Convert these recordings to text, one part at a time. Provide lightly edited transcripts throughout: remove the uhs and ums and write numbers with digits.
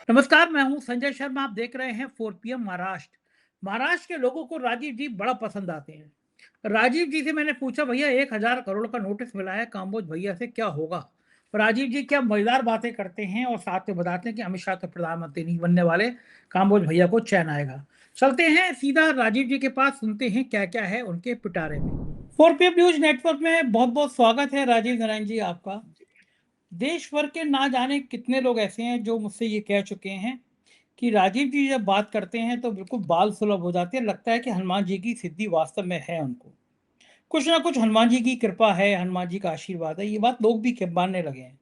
नमस्कार, मैं हूं संजय शर्मा। आप देख रहे हैं 4 पीएम महाराष्ट्र। महाराष्ट्र के लोगों को राजीव जी बड़ा पसंद आते हैं। राजीव जी से मैंने पूछा, भैया 1,000 करोड़ का नोटिस मिला है काम्बोज भैया से, क्या होगा? राजीव जी क्या मजेदार बातें करते हैं और साथ में बताते हैं कि अमित शाह तो प्रधानमंत्री नहीं बनने वाले, काम्बोज भैया को चैन आएगा। चलते हैं सीधा राजीव जी के पास, सुनते हैं क्या क्या है उनके पिटारे में। 4 पीएम न्यूज नेटवर्क में बहुत बहुत स्वागत है राजीव नारायण जी आपका। देश भर के ना जाने कितने लोग ऐसे हैं जो मुझसे ये कह चुके हैं कि राजीव जी जब बात करते हैं तो बिल्कुल बाल सुलभ हो जाते हैं, लगता है कि हनुमान जी की सिद्धि वास्तव में है उनको। कुछ ना कुछ हनुमान जी की कृपा है, हनुमान जी का आशीर्वाद है, ये बात लोग भी मानने लगे हैं।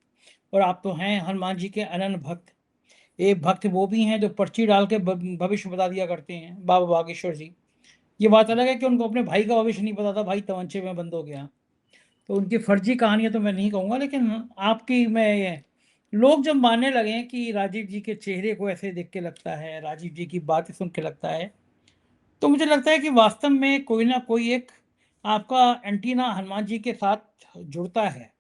और आप तो हैं हनुमान जी के अनन्य भक्त। एक भक्त वो भी हैं जो पर्ची डाल के भविष्य बता दिया करते हैं, बाबा बागेश्वर जी। ये बात अलग है कि उनको अपने भाई का भविष्य नहीं पता था, भाई तमंचे में बंद हो गया। तो उनकी फर्जी कहानियां तो मैं नहीं कहूँगा, लेकिन आपकी मैं ये लोग जब मानने लगे हैं कि राजीव जी के चेहरे को ऐसे देख के लगता है, राजीव जी की बातें सुन के लगता है, तो मुझे लगता है कि वास्तव में कोई ना कोई एक आपका एंटीना हनुमान जी के साथ जुड़ता है।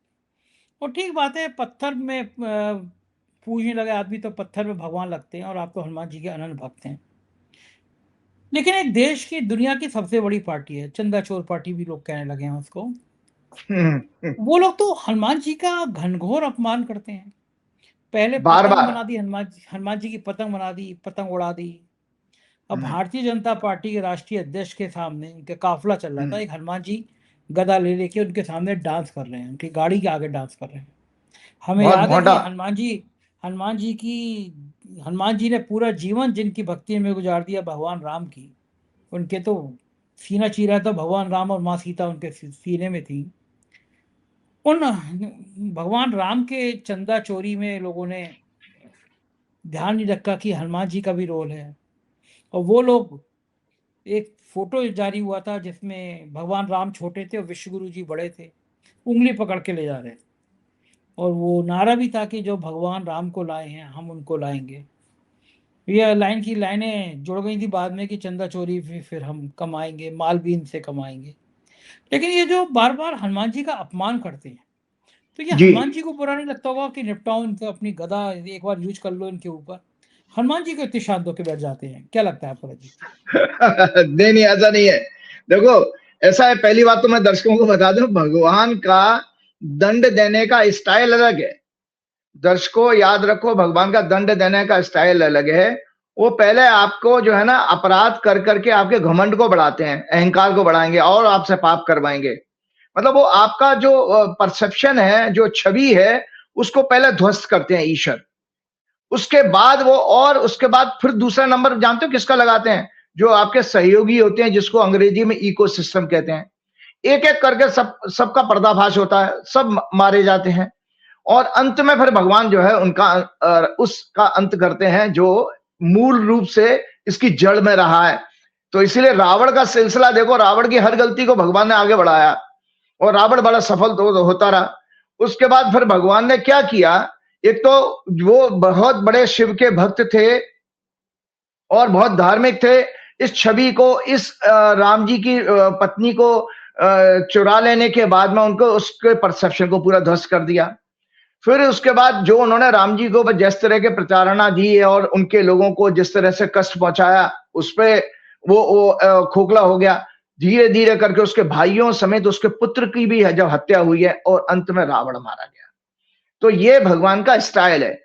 और ठीक बात है, पत्थर में पूजने लगे आदमी तो पत्थर में भगवान लगते हैं, और आप तो हनुमान जी के अनन्य भक्त हैं। लेकिन एक देश की दुनिया की सबसे बड़ी पार्टी है, चंदा चोर पार्टी भी लोग कहने लगे हैं उसको। वो लोग तो हनुमान जी का घनघोर अपमान करते हैं। पहले बार पतंग बार। बना दी, हनुमान जी की पतंग बना दी, पतंग उड़ा दी। अब हम्म, भारतीय जनता पार्टी के राष्ट्रीय अध्यक्ष के सामने उनका काफिला चल रहा था, हम्म। एक हनुमान जी गदा ले लेके उनके सामने डांस कर रहे हैं, उनकी गाड़ी के आगे डांस कर रहे हैं। हमें बहुत याद है कि भोंडा। हनुमान जी की हनुमान जी ने पूरा जीवन जिनकी भक्ति में गुजार दिया, भगवान राम की। उनके तो सीना चीरा तो भगवान राम और माँ सीता उनके सीने में थी। उन भगवान राम के चंदा चोरी में लोगों ने ध्यान नहीं रखा कि हनुमान जी का भी रोल है। और वो लोग, एक फोटो जारी हुआ था जिसमें भगवान राम छोटे थे और विश्वगुरु जी बड़े थे, उंगली पकड़ के ले जा रहे थे। और वो नारा भी था कि जो भगवान राम को लाए हैं हम उनको लाएंगे। ये लाइन की लाइनें जुड़ गई थी बाद में कि चंदा चोरी फिर हम कमाएंगे, माल भी इनसे कमाएंगे। लेकिन ये जो बार बार हनुमान जी का अपमान करते हैं, तो ये जी। हनुमान जी को बुरा नहीं लगता होगा कि निपटाओ इनसे, अपनी गदा एक बार यूज कर लो इनके ऊपर। हनुमान जी को इतने शांत होकर बैठ जाते हैं, क्या लगता है आपको राजीव जी? नहीं नहीं, ऐसा नहीं है। देखो, ऐसा है, पहली बात तो मैं दर्शकों को बता दूं, भगवान का दंड देने का स्टाइल अलग है। दर्शकों याद रखो, भगवान का दंड देने का स्टाइल अलग है। वो पहले आपको जो है ना, अपराध कर करके आपके घमंड को बढ़ाते हैं, अहंकार को बढ़ाएंगे और आपसे पाप करवाएंगे। मतलब वो आपका जो परसेप्शन है, जो छवि है, उसको पहले ध्वस्त करते हैं ईश्वर। उसके बाद वो, और उसके बाद फिर दूसरा नंबर जानते हो किसका लगाते हैं? जो आपके सहयोगी होते हैं, जिसको अंग्रेजी में इकोसिस्टम कहते हैं। एक एक करके सबका पर्दाफाश होता है, सब मारे जाते हैं। और अंत में फिर भगवान जो है उनका उसका अंत करते हैं, जो मूल रूप से इसकी जड़ में रहा है। तो इसीलिए रावण का सिलसिला देखो, रावण की हर गलती को भगवान ने आगे बढ़ाया और रावण बड़ा सफल तो होता रहा। उसके बाद फिर भगवान ने क्या किया? एक तो वो बहुत बड़े शिव के भक्त थे और बहुत धार्मिक थे। इस छवि को, इस राम जी की पत्नी को चुरा लेने के बाद में उनको उसके परसेप्शन को पूरा ध्वस्त कर दिया। फिर उसके बाद जो उन्होंने राम जी को जिस तरह के प्रताड़ना दी और उनके लोगों को जिस तरह से कष्ट पहुंचाया, उस पे वो खोखला हो गया। धीरे धीरे करके उसके भाइयों समेत उसके पुत्र की भी जब हत्या हुई है और अंत में रावण मारा गया। तो ये भगवान का स्टाइल है।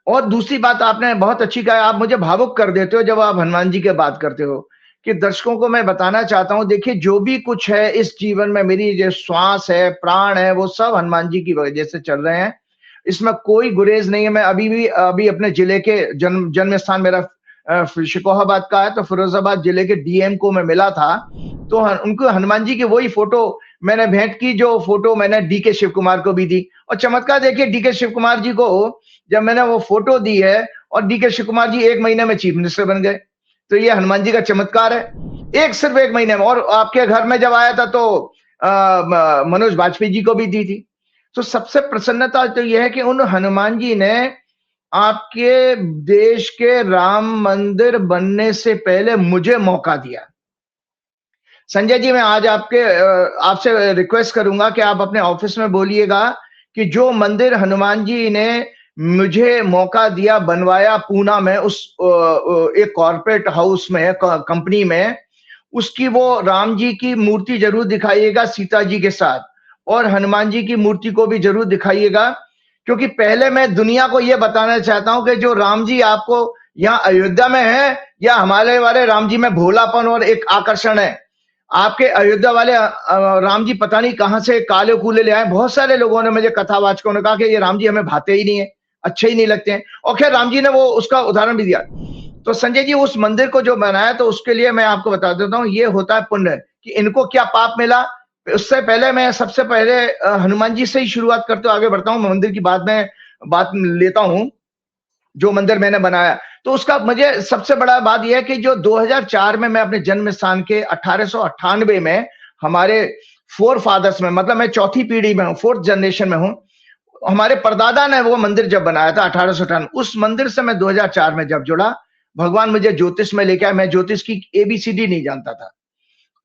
और दूसरी बात आपने बहुत अच्छी कहा, आप मुझे भावुक कर देते हो जब आप हनुमान जी की बात करते हो। कि दर्शकों को मैं बताना चाहता हूं, देखिए जो भी कुछ है इस जीवन में, मेरी जो श्वास है, प्राण है, वो सब हनुमान जी की वजह से चल रहे हैं। इसमें कोई गुरेज नहीं है। मैं अभी अपने जिले के जन्म स्थान मेरा शिकोहाबाद का है, तो फिरोजाबाद जिले के डीएम को मैं मिला था। तो उनको हनुमान जी की वही फोटो मैंने भेंट की, जो फोटो मैंने डीके शिव कुमार को भी दी। और चमत्कार देखिए, डीके शिव कुमार जी को जब मैंने वो फोटो दी है, और डीके शिव कुमार जी 1 महीने में चीफ मिनिस्टर बन गए। तो ये हनुमान जी का चमत्कार है। सिर्फ 1 महीने में। और आपके घर में जब आया था तो मनोज वाजपेयी जी को भी दी थी। तो सबसे प्रसन्नता तो यह है कि उन हनुमान जी ने आपके देश के राम मंदिर बनने से पहले मुझे मौका दिया। संजय जी, मैं आज आपसे रिक्वेस्ट करूंगा कि आप अपने ऑफिस में बोलिएगा कि जो मंदिर हनुमान जी ने मुझे मौका दिया, बनवाया पूना में उस एक कॉर्पोरेट हाउस में, कंपनी में, उसकी वो राम जी की मूर्ति जरूर दिखाइएगा सीता जी के साथ, और हनुमान जी की मूर्ति को भी जरूर दिखाइएगा, क्योंकि पहले मैं दुनिया को यह बताना चाहता हूं कि जो राम जी आपको यहाँ अयोध्या में है, या हमारे वाले राम जी में भोलापन और एक आकर्षण है। आपके अयोध्या वाले राम जी पता नहीं कहां से काले कूले ले आए। बहुत सारे लोगों ने, मुझे कथावाचकों ने कहा कि ये राम जी हमें भाते ही नहीं है, अच्छे ही नहीं लगते हैं, और खैर राम जी ने वो उसका उदाहरण भी दिया। तो संजय जी उस मंदिर को जो बनाया, तो उसके लिए मैं आपको बता देता हूँ, ये होता है पुण्य, कि इनको क्या पाप मिला। उससे पहले मैं सबसे पहले हनुमान जी से ही शुरुआत करते आगे बढ़ता हूँ, मंदिर की बाद में बात लेता हूँ, जो मंदिर मैंने बनाया। तो उसका मुझे सबसे बड़ा बात यह है कि जो 2004 में मैं अपने जन्म स्थान के 1898 में हमारे फोर फादर्स में, मतलब मैं चौथी पीढ़ी में हूँ, फोर्थ जनरेशन में हूँ, हमारे परदादा ने वो मंदिर जब बनाया था 1898, उस मंदिर से मैं 2004 में जब जुड़ा, भगवान मुझे ज्योतिष में लेके आए। मैं ज्योतिष की एबीसीडी नहीं जानता था,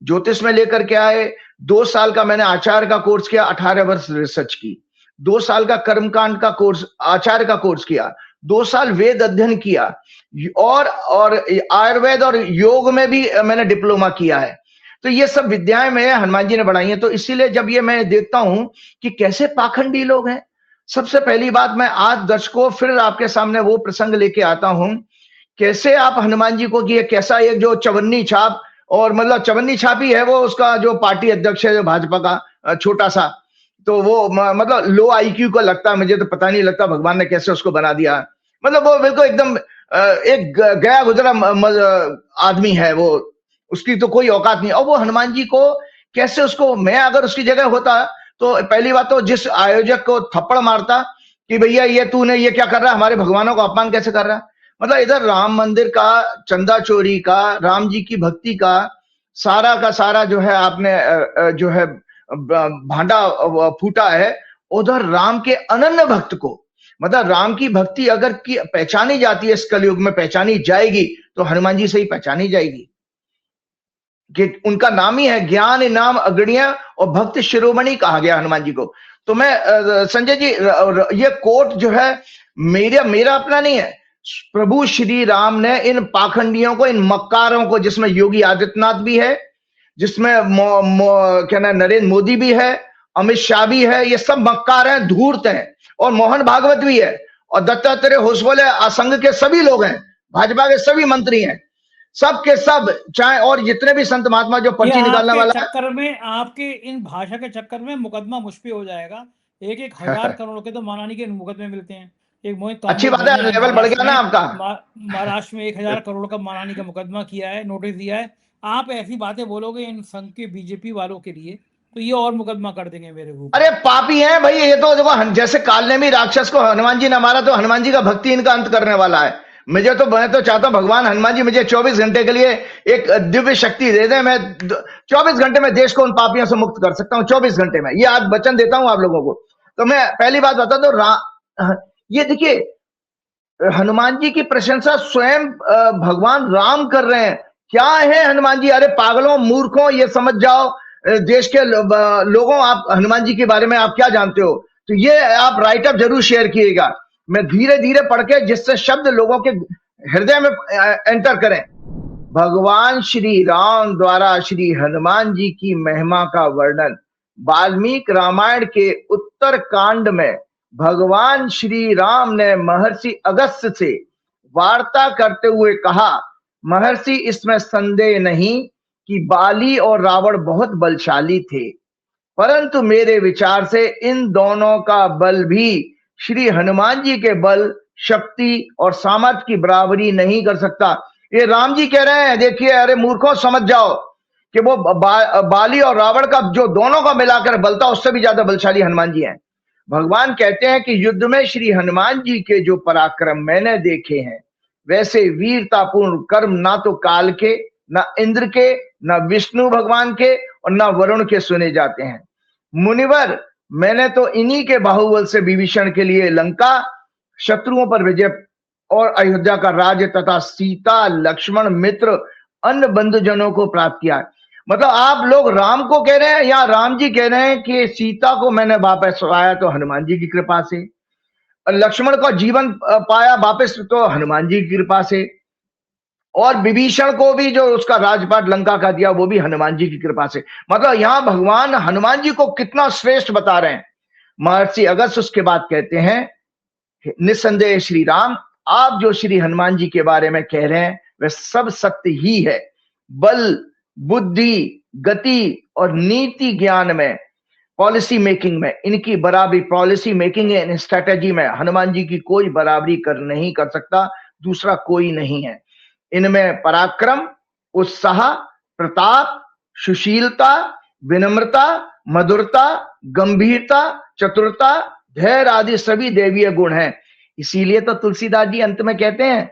ज्योतिष में लेकर के आए। 2 साल का मैंने आचार्य का कोर्स किया, 18 वर्ष रिसर्च की। 2 साल का कर्मकांड का कोर्स, आचार्य का कोर्स किया। 2 साल वेद अध्ययन किया, और आयुर्वेद और योग में भी मैंने डिप्लोमा किया है। तो ये सब विद्याएं मैं हनुमान जी ने बढ़ाई हैं। तो इसीलिए जब ये मैं देखता हूं कि कैसे पाखंडी लोग हैं, सबसे पहली बात, मैं आज दर्शकों फिर आपके सामने वो प्रसंग लेके आता हूं, कैसे आप हनुमान जी को, कि कैसा एक जो चवन्नी छाप, और मतलब चवन्नी छाप ही है वो, उसका जो पार्टी अध्यक्ष है जो भाजपा का, छोटा सा, तो वो मतलब लो आईक्यू का लगता है मुझे, तो पता नहीं लगता भगवान ने कैसे उसको बना दिया। मतलब वो बिल्कुल एकदम एक गया गुजरा आदमी है वो, उसकी तो कोई औकात नहीं। और वो हनुमान जी को कैसे, उसको मैं अगर उसकी जगह होता, तो पहली बात तो जिस आयोजक को थप्पड़ मारता कि भैया ये तूने ये क्या कर रहा है, हमारे भगवानों का अपमान कैसे कर रहा है। मतलब इधर राम मंदिर का चंदा चोरी का, राम जी की भक्ति का सारा जो है आपने जो है भांडा फूटा है। उधर राम के अनन्य भक्त को, मतलब राम की भक्ति अगर की पहचानी जाती है, इस कलयुग में पहचानी जाएगी, तो हनुमान जी से ही पहचानी जाएगी, कि उनका नाम ही है ज्ञान नाम अग्रणीय और भक्त शिरोमणि कहा गया हनुमान जी को। तो मैं संजय जी, ये कोट जो है मेरा अपना नहीं है, प्रभु श्री राम ने इन पाखंडियों को, इन मक्कारों को, जिसमें योगी आदित्यनाथ भी है, जिसमें क्या ना नरेंद्र मोदी भी है, अमित शाह भी है, ये सब मक्कार हैं, धूर्त हैं, और मोहन भागवत भी है, और दत्तात्रेय होसबोले संघ के सभी लोग हैं, भाजपा के सभी मंत्री हैं, सब के सब, चाहे और जितने भी संत महात्मा जो पर्ची निकालने वाला है। चक्कर में, आपके इन भाषा के चक्कर में मुकदमा मुझ पे हो जाएगा। 1,000 करोड़ के तो मानहानि के मुकदमे मिलते हैं। एक मोहित अच्छी बात है, लेवल बढ़ गया ना आपका। महाराष्ट्र में 1,000 करोड़ का मानहानि का मुकदमा किया है, नोटिस दिया है। आप ऐसी बातें बोलोगे इन संघ के बीजेपी वालों के लिए, तो ये और मुकदमा कर देंगे मेरे ऊपर। अरे पापी हैं भाई ये तो, देखो जैसे काल ने भी राक्षस को हनुमान जी ने मारा, तो हनुमान जी का भक्ति इनका अंत करने वाला है। मैं तो चाहता हूं भगवान हनुमान जी मुझे 24 घंटे के लिए एक दिव्य शक्ति दे दे, मैं 24 घंटे में देश को उन पापियों से मुक्त कर सकता हूं, 24 घंटे में, ये आज वचन देता हूं आप लोगों को। तो मैं पहली बात बता दो, ये देखिए हनुमान जी की प्रशंसा स्वयं भगवान राम कर रहे हैं। क्या है हनुमान जी, अरे पागलों मूर्खों, ये समझ जाओ देश के लोगों, आप हनुमान जी के बारे में आप क्या जानते हो। तो ये आप राइटअप जरूर शेयर किएगा, मैं धीरे धीरे पढ़ के, जिससे शब्द लोगों के हृदय में एंटर करें। भगवान श्री राम द्वारा श्री हनुमान जी की महिमा का वर्णन वाल्मीकि रामायण के उत्तर कांड में भगवान श्री राम ने महर्षि अगस्त्य से वार्ता करते हुए कहा, महर्षि इसमें संदेह नहीं कि बाली और रावण बहुत बलशाली थे, परंतु मेरे विचार से इन दोनों का बल भी श्री हनुमान जी के बल, शक्ति और सामर्थ्य की बराबरी नहीं कर सकता। ये राम जी कह रहे हैं, देखिए अरे मूर्खों समझ जाओ कि वो बाली और रावण का जो दोनों का मिलाकर बल था, उससे भी ज्यादा बलशाली हनुमान जी हैं। भगवान कहते हैं कि युद्ध में श्री हनुमान जी के जो पराक्रम मैंने देखे हैं, वैसे वीरतापूर्ण कर्म ना तो काल के, ना इंद्र के, ना विष्णु भगवान के, और ना वरुण के सुने जाते हैं। मुनिवर, मैंने तो इन्हीं के बाहुबल से विभीषण के लिए लंका, शत्रुओं पर विजय और अयोध्या का राज्य तथा सीता, लक्ष्मण, मित्र, अन्य बंधुजनों को प्राप्त किया। मतलब आप लोग राम को कह रहे हैं, या राम जी कह रहे हैं कि सीता को मैंने वापस आया तो हनुमान जी की कृपा से। लक्ष्मण का जीवन पाया वापस तो हनुमान जी की कृपा से, और विभीषण को भी जो उसका राजपाट लंका का दिया वो भी हनुमान जी की कृपा से। मतलब यहां भगवान हनुमान जी को कितना श्रेष्ठ बता रहे हैं। महर्षि अगस्त्य उसके बाद कहते हैं, निस्संदेह श्री राम, आप जो श्री हनुमान जी के बारे में कह रहे हैं वह सब सत्य ही है। बल, बुद्धि, गति और नीति ज्ञान में, पॉलिसी मेकिंग में इनकी बराबरी, पॉलिसी मेकिंग एंड स्ट्रेटेजी में हनुमान जी की कोई बराबरी नहीं कर सकता, दूसरा कोई नहीं है। इनमें पराक्रम, उत्साह, प्रताप, सुशीलता, विनम्रता, मधुरता, गंभीरता, चतुरता, धैर्य आदि सभी देवीय गुण हैं। इसीलिए तो तुलसीदास जी अंत में कहते हैं,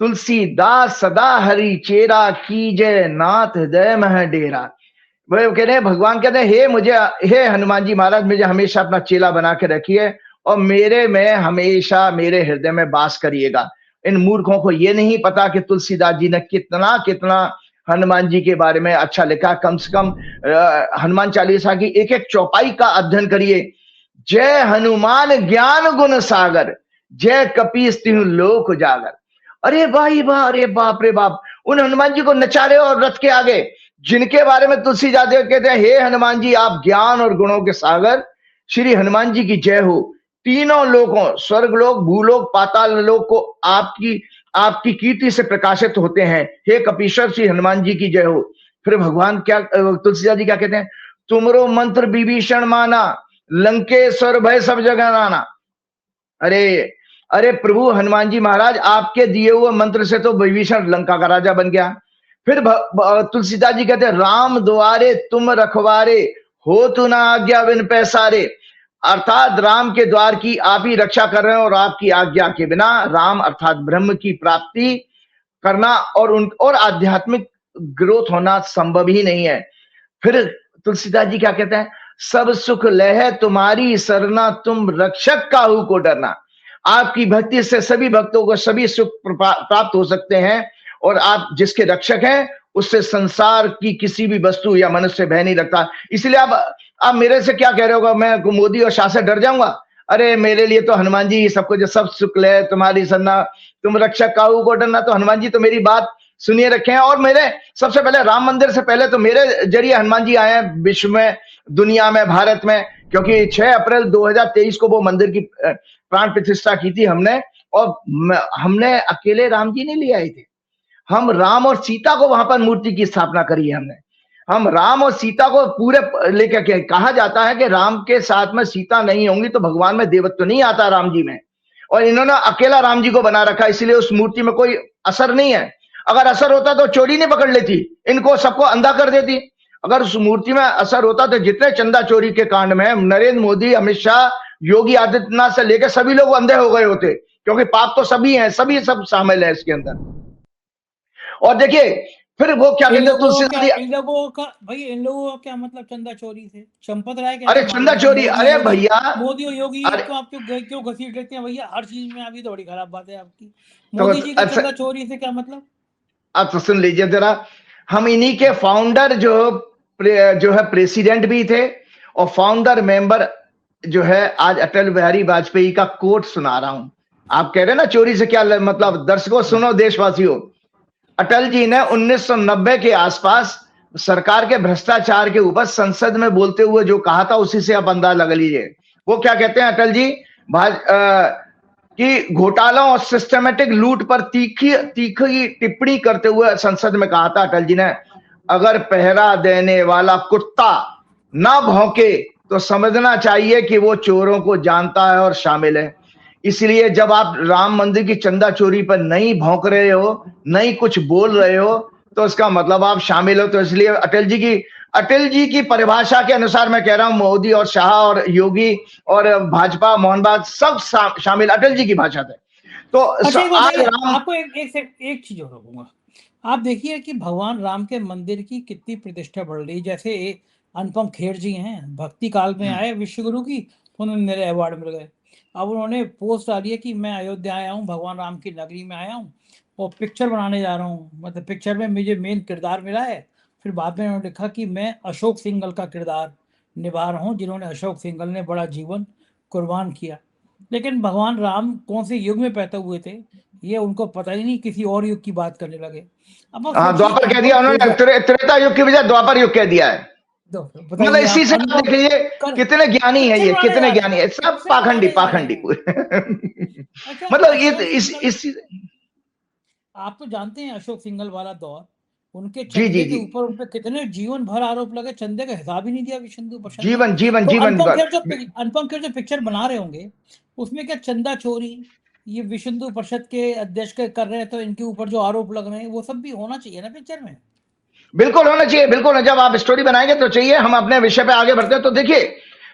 तुलसीदास सदा हरि चेरा, कीजय नाथ हृदय मह डेरा। वो कह रहे हैं, भगवान कहते हैं, हे हनुमान जी महाराज, मुझे हमेशा अपना चेला बना के रखिए और मेरे में हमेशा मेरे हृदय में वास करिएगा। इन मूर्खों को ये नहीं पता कि तुलसीदास जी ने कितना कितना हनुमान जी के बारे में अच्छा लिखा। कम से कम हनुमान चालीसा की एक एक चौपाई का अध्ययन करिए। जय हनुमान ज्ञान गुण सागर, जय कपीस तिहु लोक उजागर। अरे भाई वाह, अरे बाप रे बाप, उन हनुमान जी को नचारे और रथ के आगे, जिनके बारे में तुलसीदास कहते हैं, हे हनुमान जी आप ज्ञान और गुणों के सागर, श्री हनुमान जी की जय हो। तीनों लोकों, स्वर्ग लोक, भूलोक, पाताल लोक को आपकी कीर्ति से प्रकाशित होते हैं। हे कपीश्वर श्री हनुमान जी की जय हो। फिर भगवान क्या, तुलसीदास जी क्या कहते हैं, तुमरो मंत्र विभीषण माना, लंकेश्वर भय सब जगह नाना। अरे अरे प्रभु हनुमान जी महाराज, आपके दिए हुए मंत्र से तो विभीषण लंका का राजा बन गया। फिर तुलसीदास जी कहते हैं, राम द्वारे तुम रखवारे, हो तु ना आज्ञा बिन पैसारे। अर्थात राम के द्वार की आप ही रक्षा कर रहे हैं और आपकी आज्ञा के बिना राम अर्थात ब्रह्म की प्राप्ति करना और आध्यात्मिक ग्रोथ होना संभव ही नहीं है। फिर तुलसीदास जी क्या कहते हैं, सब सुख लह तुम्हारी सरना, तुम रक्षक काहू को डरना। आपकी भक्ति से सभी भक्तों को सभी सुख प्राप्त हो सकते हैं और आप जिसके रक्षक हैं उससे संसार की किसी भी वस्तु या मनुष्य भय नहीं रखता। इसलिए आप मेरे से क्या कह रहे हो, मैं मोदी और शाह से डर जाऊंगा? अरे मेरे लिए तो हनुमान जी सबको, जो सब सुख ले तुम्हारी सरना, तुम रक्षक काहू को डरना, तो हनुमान जी तो मेरी बात सुनिए रखे हैं। और मेरे सबसे पहले राम मंदिर से पहले तो मेरे जरिए हनुमान जी आए हैं विश्व में, दुनिया में, भारत में, क्योंकि 6 अप्रैल 2023 को वो मंदिर की प्राण प्रतिष्ठा की थी हमने। और हमने अकेले राम जी नहीं ले आए थे, हम राम और सीता को वहां पर मूर्ति की स्थापना करी है हमने। हम राम और सीता को पूरे लेकर के, कहा जाता है कि राम के साथ में सीता नहीं होंगी तो भगवान में देवत्व नहीं आता राम जी में, और इन्होंने अकेला राम जी को बना रखा, इसलिए उस मूर्ति में कोई असर नहीं है। अगर असर होता तो चोरी नहीं पकड़ लेती, इनको सबको अंधा कर देती। अगर उस मूर्ति में असर होता तो जितने चंदा चोरी के कांड में नरेंद्र मोदी, अमित शाह, योगी आदित्यनाथ से लेकर सभी लोग अंधे हो गए होते, क्योंकि पाप तो सभी हैं, सभी सब शामिल है इसके अंदर। और देखिए फिर वो क्या कहते हैं तुलसीदास, इन लोगों का भाई, इन लोगों का क्या मतलब चंदा चोरी से? चंपत राय अरे चंदा चोरी, अरे भैया मोदी और योगी को आप क्यों घसीट लेते हैं भैया हर चीज में? अभी तो बड़ी खराब बात है आपकी। मोदी जी का चंदा चोरी से क्या मतलब? आप तो सुन लीजिए जरा, हम इन्हीं के फाउंडर जो है प्रेसिडेंट भी थे और फाउंडर मेंबर जो है आज अटल बिहारी वाजपेयी का कोट सुना रहा हूं। आप कह रहे हैं ना चोरी से क्या मतलब, दर्शकों सुनो, देशवासियों। अटल जी ने 1990 के आसपास सरकार के भ्रष्टाचार के ऊपर संसद में बोलते हुए जो कहा था, उसी से आप अंदाजा लगा लीजिए। वो क्या कहते हैं अटल जी, कि घोटालों और सिस्टमेटिक लूट पर तीखी टिप्पणी करते हुए संसद में कहा था अटल जी ने, अगर पहरा देने वाला कुत्ता ना भौंके तो समझना चाहिए कि वो चोरों को जानता है और शामिल है। इसलिए जब आप राम मंदिर की चंदा चोरी पर नहीं भौंक रहे हो, नहीं कुछ बोल रहे हो, तो इसका मतलब आप शामिल हो। तो इसलिए अटल जी की परिभाषा के अनुसार मैं कह रहा हूं, मोदी और शाह और योगी और भाजपा, मोहन बाग सब शामिल अटल जी की भाषा थे। तो आज आपको एक चीज और कहूंगा, आप देखिए कि भगवान राम के मंदिर की कितनी प्रतिष्ठा बढ़ रही। जैसे अनुपम खेर जी हैं, भक्ति काल में आए विश्व गुरु की, उन्होंने मेरे अवार्ड मिल गए। अब उन्होंने पोस्ट डाली है कि मैं अयोध्या आया हूँ, भगवान राम की नगरी में आया हूँ और पिक्चर बनाने जा रहा हूँ, मतलब पिक्चर में मुझे मेन किरदार मिला है। फिर बाद में उन्होंने लिखा कि मैं अशोक सिंघल का किरदार निभा रहा हूँ, जिन्होंने अशोक सिंघल ने बड़ा जीवन कुर्बान किया। लेकिन भगवान राम कौन से युग में पैदा हुए थे ये उनको पता ही नहीं, किसी और युग की बात करने लगे। अब आप हाँ, सोचिए द्वापर कह दिया अनुभव उन्होंने, होगा। त्रेता युग की बजाय द्वापर युग कह दिया है। मतलब बताइए इसी आप से आप अनुभव देख लीजिए कर कितने ज्ञानी है, पिक्चर ये बनाने कितने जा रहे ज्ञानी हैं, है, सब पिक्चर पाखंडी बनाने जा रहे पाखंडी हैं। पूरे। अच्छा, मतलब ये अशोक सिंगल, इस आप तो जानते हैं अशोक सिंगल वाला दौर, उनके जी जी चंदे के जी, ऊपर उन पे कितने जीवन भर आरोप लगे, चंदे का हिसाब ही नहीं दिया विशुंदु प्रसाद ने। जीवन जीवन तो जीवन भर। अनुपम खेर जो पिक्चर बना रहे होंगे, उसमें क्या चंदा चोरी ये विशुंदु परिषद के अध्यक्ष के कर रहे हैं, तो इनके ऊपर जो आरोप लग रहे हैं वो सब भी होना चाहिए ना पिक्चर में। बिल्कुल होना चाहिए, बिल्कुल। जब आप स्टोरी बनाएंगे तो चाहिए। हम अपने विषय पे आगे बढ़ते हैं तो देखिए,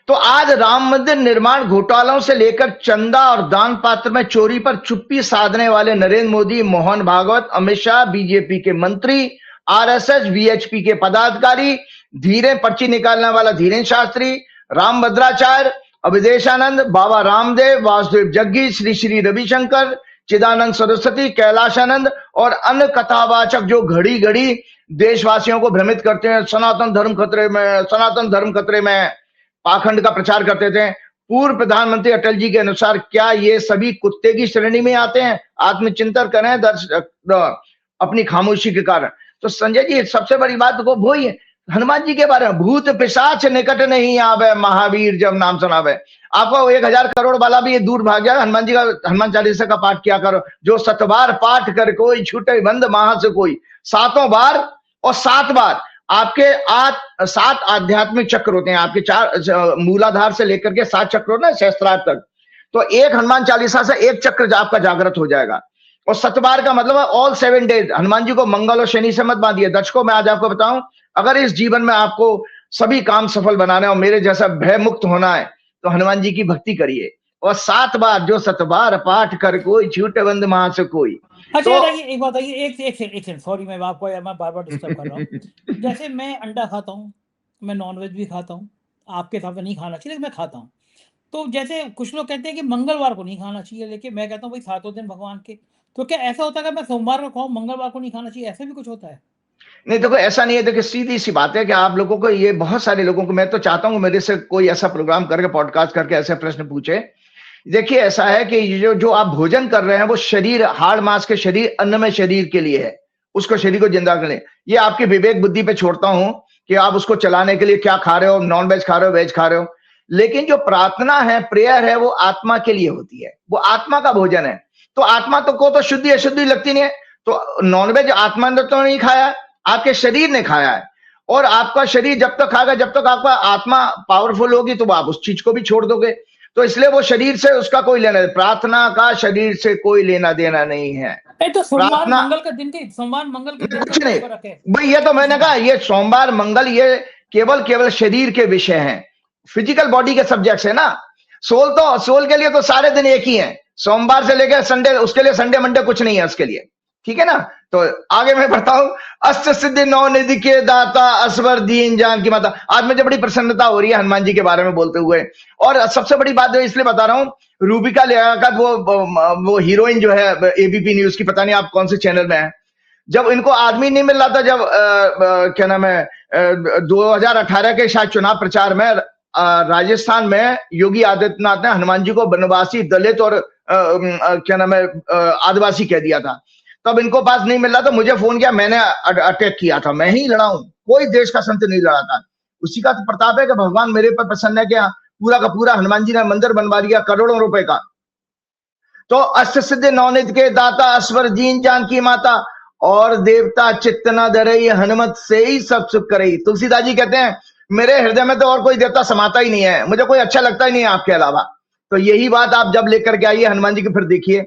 तो आज राम मंदिर निर्माण घोटालों से लेकर चंदा और दान पात्र में चोरी पर चुप्पी साधने वाले नरेंद्र मोदी, मोहन भागवत, अमित शाह, बीजेपी के मंत्री, आरएसएस, वीएचपी के पदाधिकारी, धीरे पर्ची निकालने वाला धीरेन्द्र शास्त्री, राम भद्राचार्य, अवधेशानंद, बाबा रामदेव, वासुदेव जग्गी, श्री श्री रविशंकर, चिदानंद सरस्वती, कैलाशानंद और अन्य कथावाचक जो घड़ी घड़ी देशवासियों को भ्रमित करते हैं, सनातन धर्म खतरे में, सनातन धर्म खतरे में, पाखंड का प्रचार करते थे। पूर्व प्रधानमंत्री अटल जी के अनुसार क्या ये सभी कुत्ते की श्रेणी में आते हैं? आत्मचिंतन करें दर्शक अपनी खामोशी के कारण। तो संजय जी सबसे बड़ी बात को वो ही है हनुमान जी के बारे में, भूत पिशाच निकट नहीं आवे, महावीर जब नाम सुनावे। आपको 1,000 करोड़ वाला भी ये दूर भाग जाए, हनुमान जी का हनुमान चालीसा का पाठ किया करो। जो 7 बार पाठ कर कोई, छूटे बंद महा से कोई। 7 बार और 7 बार आपके 7 आध्यात्मिक चक्र होते हैं आपके, 4 मूलाधार से लेकर के 7 चक्र ना सहस्त्रार तक। तो एक हनुमान चालीसा से एक चक्र आपका जागृत हो जाएगा। और 7 बार का मतलब है ऑल 7 डेज। हनुमान जी को मंगल और शनि से मत बांधिए। दर्शकों, मैं आज आपको बताऊं, अगर इस जीवन में आपको सभी काम सफल बनाना है और मेरे जैसा भय मुक्त होना है तो हनुमान जी की भक्ति करिए। और 7 बार जो 7 बार पाठ कर कोई, छूटे बंद महा से कोई। अच्छा तो बताइए, एक बात बताइए, एक सेकंड, सॉरी मैं आपको मैं बार बार डिस्टर्ब कर रहा हूँ। जैसे मैं अंडा खाता हूँ, मैं नॉनवेज भी खाता हूँ, आपके हिसाब से नहीं खाना चाहिए लेकिन मैं खाता हूँ। तो जैसे कुछ लोग कहते हैं कि मंगलवार को नहीं खाना चाहिए, लेकिन मैं कहता हूँ भाई सातों दिन भगवान के। तो क्या ऐसा होता है कि मैं सोमवार को खाऊं, मंगलवार को नहीं खाना चाहिए, ऐसा भी कुछ होता है? नहीं देखो, ऐसा नहीं है। देखिए सीधी सी बात है कि आप लोगों को, ये बहुत सारे लोगों को, मैं तो चाहता हूं मेरे से कोई ऐसा प्रोग्राम करके, पॉडकास्ट करके ऐसे प्रश्न पूछे। देखिए ऐसा है कि जो जो आप भोजन कर रहे हैं वो शरीर, हाड़ मांस के शरीर, अन्नमय शरीर के लिए है। उसको, शरीर को जिंदा करने, ये आपकी विवेक बुद्धि पे छोड़ता हूं कि आप उसको चलाने के लिए क्या खा रहे हो, नॉन वेज खा रहे हो, वेज खा रहे हो। लेकिन जो प्रार्थना है, प्रेयर है, वो आत्मा के लिए होती है, वो आत्मा का भोजन है। तो आत्मा तो को तो शुद्धि अशुद्धि लगती नहीं है। तो नॉनवेज आत्मा ने तो नहीं खाया, आपके शरीर ने खाया है। और आपका शरीर जब तक खाएगा, जब तक आपका आत्मा पावरफुल होगी तो आप उस चीज को भी छोड़ दोगे। तो इसलिए वो शरीर से उसका कोई लेना, प्रार्थना का शरीर से कोई लेना देना नहीं है। नहीं तो सोमवार प्रार्थना मंगल के दिन का कुछ क्या नहीं फर्क है? भाई, ये तो मैंने कहा, ये सोमवार मंगल ये केवल शरीर के विषय हैं, फिजिकल बॉडी के सब्जेक्ट्स है ना। सोल के लिए तो सारे दिन एक ही हैं, सोमवार से लेकर संडे, उसके लिए संडे मंडे कुछ नहीं है उसके लिए, ठीक है ना। तो आगे मैं बढ़ता हूं। अष्ट सिद्धि नौ निधि के दाता, असवर दीन जान की माता। आज मुझे बड़ी प्रसन्नता हो रही है हनुमान जी के बारे में बोलते हुए। और सबसे बड़ी बात इसलिए बता रहा हूं, रूबिका लियाकत, वो हीरोइन जो है एबीपी न्यूज की, पता नहीं आप कौन से चैनल में है, जब इनको आदमी नहीं मिल रहा था, जब क्या नाम है 2018 के शायद चुनाव प्रचार में राजस्थान में योगी आदित्यनाथ ने हनुमान जी को वनवासी, दलित और क्या नाम है आदिवासी कह दिया था। तब इनको पास नहीं मिल रहा तो मुझे फोन किया, मैंने अटैक किया था, मैं ही लड़ा हूं, कोई देश का संत नहीं लड़ा था। उसी का तो प्रताप है कि भगवान मेरे पर प्रसन्न है, क्या पूरा का पूरा हनुमान जी ने मंदिर बनवा दिया करोड़ों रुपए का। तो अष्ट सिद्धि नवनिधि के दाता, अस्वर दीन जान की माता, और देवता चित्त न धरई, हनुमत से ही सब सुख करई। तुलसीदास जी कहते हैं मेरे हृदय में तो और कोई देवता समाता ही नहीं है, मुझे कोई अच्छा लगता ही नहीं है आपके अलावा। तो यही बात आप जब लेकर के आइए हनुमान जी की, फिर देखिए।